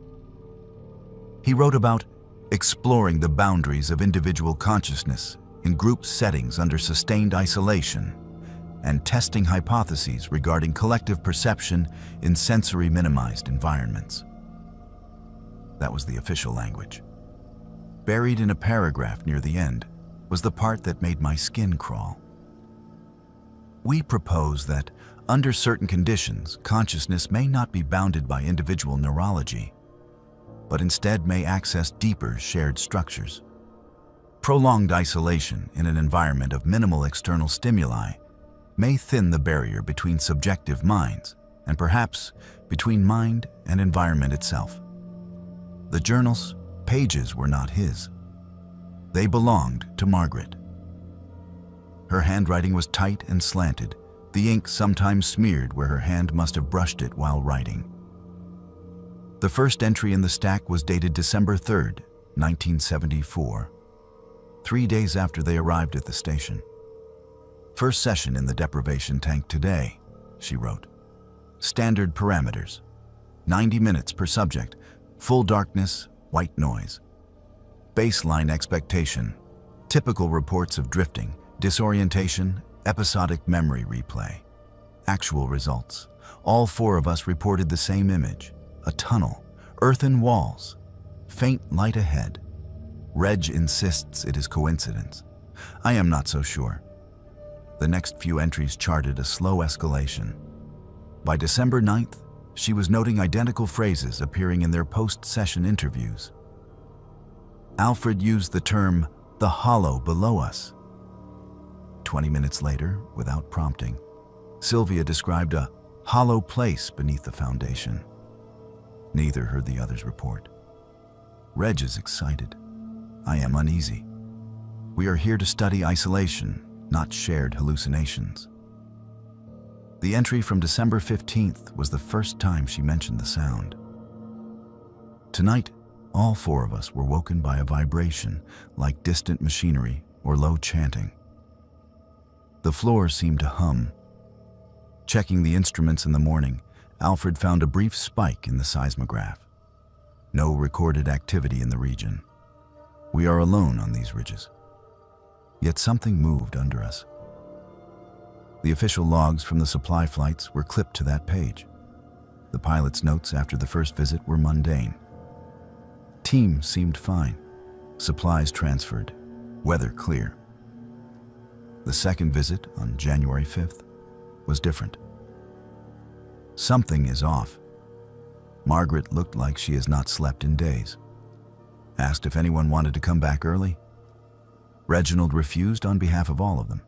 Speaker 1: He wrote about exploring the boundaries of individual consciousness in group settings under sustained isolation and testing hypotheses regarding collective perception in sensory-minimized environments. That was the official language. Buried in a paragraph near the end was the part that made my skin crawl. We propose that, under certain conditions, consciousness may not be bounded by individual neurology, but instead may access deeper shared structures. Prolonged isolation in an environment of minimal external stimuli may thin the barrier between subjective minds and perhaps between mind and environment itself. The journal's pages were not his. They belonged to Margaret. Her handwriting was tight and slanted, the ink sometimes smeared where her hand must have brushed it while writing. The first entry in the stack was dated December 3rd, 1974, 3 days after they arrived at the station. "First session in the deprivation tank today," she wrote. "Standard parameters. 90 minutes per subject. Full darkness, white noise. Baseline expectation. Typical reports of drifting, disorientation, episodic memory replay. Actual results. All four of us reported the same image. A tunnel, earthen walls, faint light ahead. Reg insists it is coincidence. I am not so sure." The next few entries charted a slow escalation. By December 9th, she was noting identical phrases appearing in their post-session interviews. Alfred used the term, "the hollow below us." 20 minutes later, without prompting, Sylvia described a hollow place beneath the foundation. Neither heard the others report. Reg is excited. I am uneasy. We are here to study isolation, not shared hallucinations. The entry from December 15th was the first time she mentioned the sound. Tonight, all four of us were woken by a vibration, like distant machinery or low chanting. The floor seemed to hum. Checking the instruments in the morning, Alfred found a brief spike in the seismograph. No recorded activity in the region. We are alone on these ridges. Yet something moved under us. The official logs from the supply flights were clipped to that page. The pilot's notes after the first visit were mundane. Team seemed fine. Supplies transferred. Weather clear. The second visit, on January 5th, was different. Something is off. Margaret looked like she has not slept in days. Asked if anyone wanted to come back early. Reginald refused on behalf of all of them.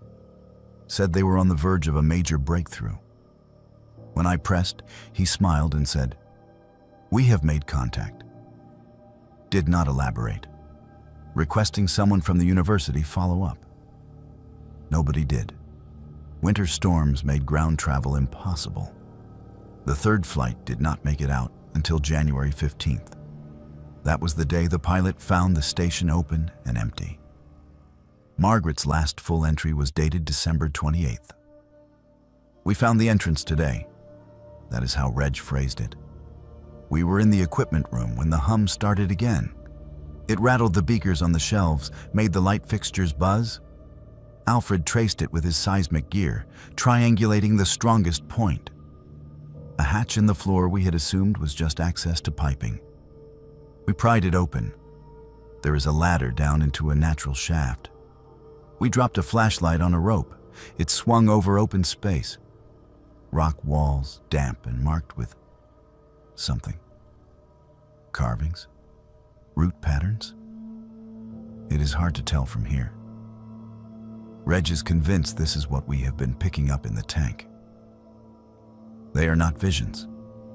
Speaker 1: Said they were on the verge of a major breakthrough. When I pressed, he smiled and said, "We have made contact." Did not elaborate. Requesting someone from the university follow up. Nobody did. Winter storms made ground travel impossible. The third flight did not make it out until January 15th. That was the day the pilot found the station open and empty. Margaret's last full entry was dated December 28th. "We found the entrance today." That is how Reg phrased it. "We were in the equipment room when the hum started again. It rattled the beakers on the shelves, made the light fixtures buzz. Alfred traced it with his seismic gear, triangulating the strongest point. A hatch in the floor we had assumed was just access to piping. We pried it open. There is a ladder down into a natural shaft. We dropped a flashlight on a rope. It swung over open space. Rock walls, damp and marked with something. Carvings? Root patterns? It is hard to tell from here. Reg is convinced this is what we have been picking up in the tank. They are not visions,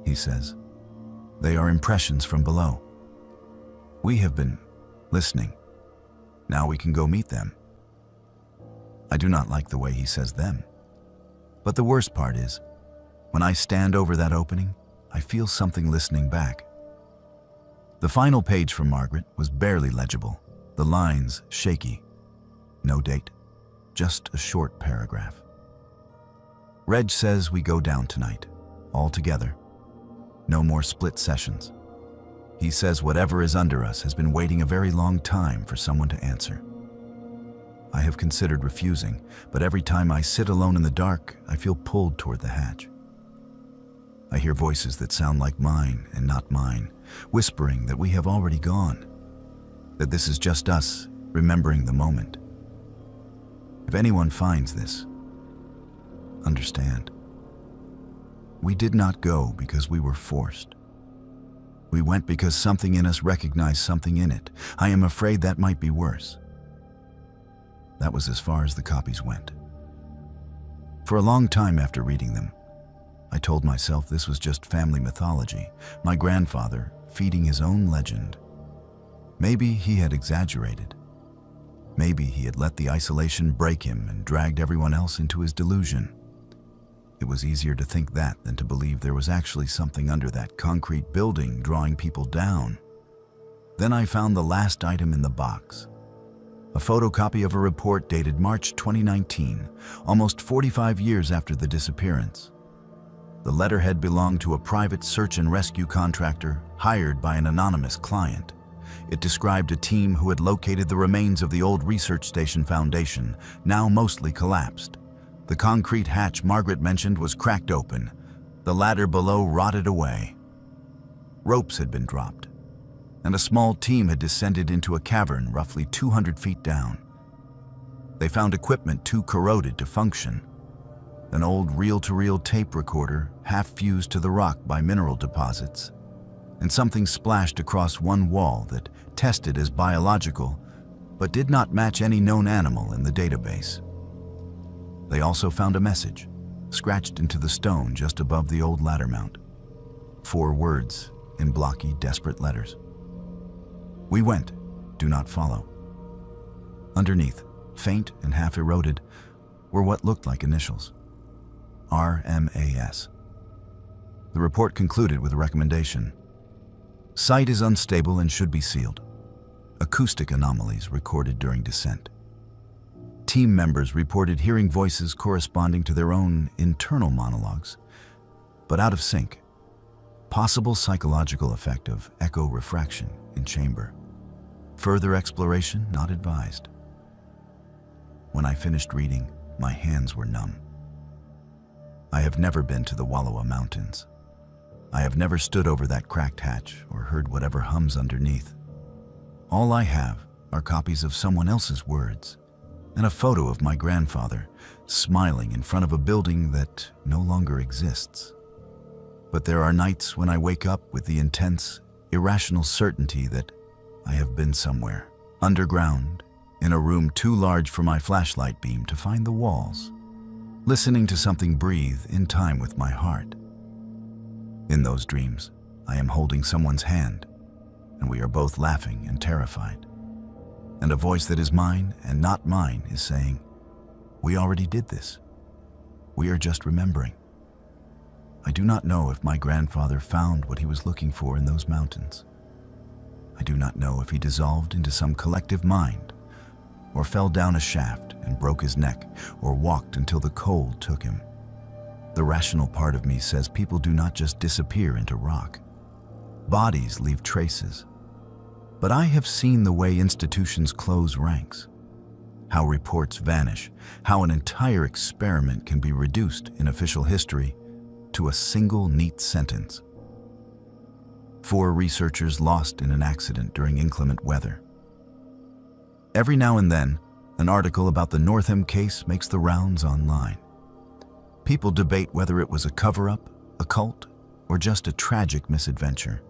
Speaker 1: he says. They are impressions from below. We have been listening. Now we can go meet them. I do not like the way he says them. But the worst part is, when I stand over that opening, I feel something listening back. The final page from Margaret was barely legible, the lines shaky. No date, just a short paragraph. Reg says we go down tonight, all together. No more split sessions. He says whatever is under us has been waiting a very long time for someone to answer. I have considered refusing, but every time I sit alone in the dark, I feel pulled toward the hatch. I hear voices that sound like mine and not mine, whispering that we have already gone, that this is just us remembering the moment. If anyone finds this, understand. We did not go because we were forced. We went because something in us recognized something in it. I am afraid that might be worse. That was as far as the copies went. For a long time after reading them, I told myself this was just family mythology, my grandfather feeding his own legend. Maybe he had exaggerated. Maybe he had let the isolation break him and dragged everyone else into his delusion. It was easier to think that than to believe there was actually something under that concrete building drawing people down. Then I found the last item in the box. A photocopy of a report dated March 2019, almost 45 years after the disappearance. The letterhead belonged to a private search and rescue contractor hired by an anonymous client. It described a team who had located the remains of the old research station foundation, now mostly collapsed. The concrete hatch Margaret mentioned was cracked open. The ladder below rotted away. Ropes had been dropped, and a small team had descended into a cavern roughly 200 feet down. They found equipment too corroded to function. An old reel-to-reel tape recorder half fused to the rock by mineral deposits, and something splashed across one wall that tested as biological but did not match any known animal in the database. They also found a message, scratched into the stone just above the old ladder mount. 4 words in blocky, desperate letters. We went, do not follow. Underneath, faint and half eroded, were what looked like initials. RMAS. The report concluded with a recommendation. Site is unstable and should be sealed. Acoustic anomalies recorded during descent. Team members reported hearing voices corresponding to their own internal monologues, but out of sync. Possible psychological effect of echo refraction in chamber. Further exploration not advised. When I finished reading, my hands were numb. I have never been to the Wallowa Mountains. I have never stood over that cracked hatch or heard whatever hums underneath. All I have are copies of someone else's words and a photo of my grandfather smiling in front of a building that no longer exists. But there are nights when I wake up with the intense, irrational certainty that I have been somewhere, underground, in a room too large for my flashlight beam to find the walls, listening to something breathe in time with my heart. In those dreams, I am holding someone's hand, and we are both laughing and terrified. And a voice that is mine and not mine is saying, "We already did this. We are just remembering." I do not know if my grandfather found what he was looking for in those mountains. I do not know if he dissolved into some collective mind, or fell down a shaft and broke his neck, or walked until the cold took him. The rational part of me says people do not just disappear into rock. Bodies leave traces. But I have seen the way institutions close ranks, how reports vanish, how an entire experiment can be reduced in official history to a single neat sentence. 4 researchers lost in an accident during inclement weather. Every now and then, an article about the Northam case makes the rounds online. People debate whether it was a cover-up, a cult, or just a tragic misadventure.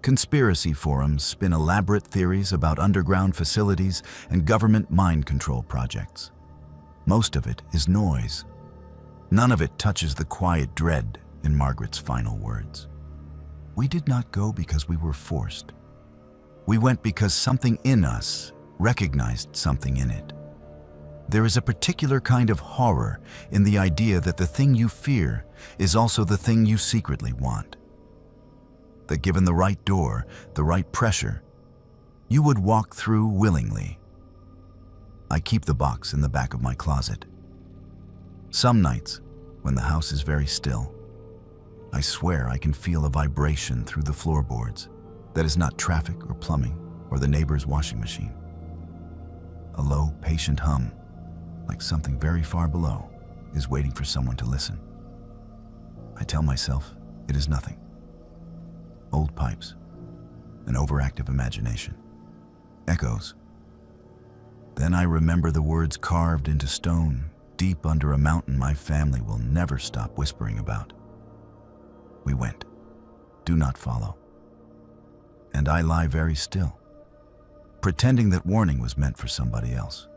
Speaker 1: Conspiracy forums spin elaborate theories about underground facilities and government mind control projects. Most of it is noise. None of it touches the quiet dread in Margaret's final words. We did not go because we were forced. We went because something in us recognized something in it. There is a particular kind of horror in the idea that the thing you fear is also the thing you secretly want. That given the right door, the right pressure, you would walk through willingly. I keep the box in the back of my closet. Some nights, when the house is very still, I swear I can feel a vibration through the floorboards that is not traffic or plumbing or the neighbor's washing machine. A low, patient hum, like something very far below, is waiting for someone to listen. I tell myself it is nothing. Old pipes, an overactive imagination, echoes. Then I remember the words carved into stone deep under a mountain my family will never stop whispering about. We went. Do not follow. And I lie very still, pretending that warning was meant for somebody else.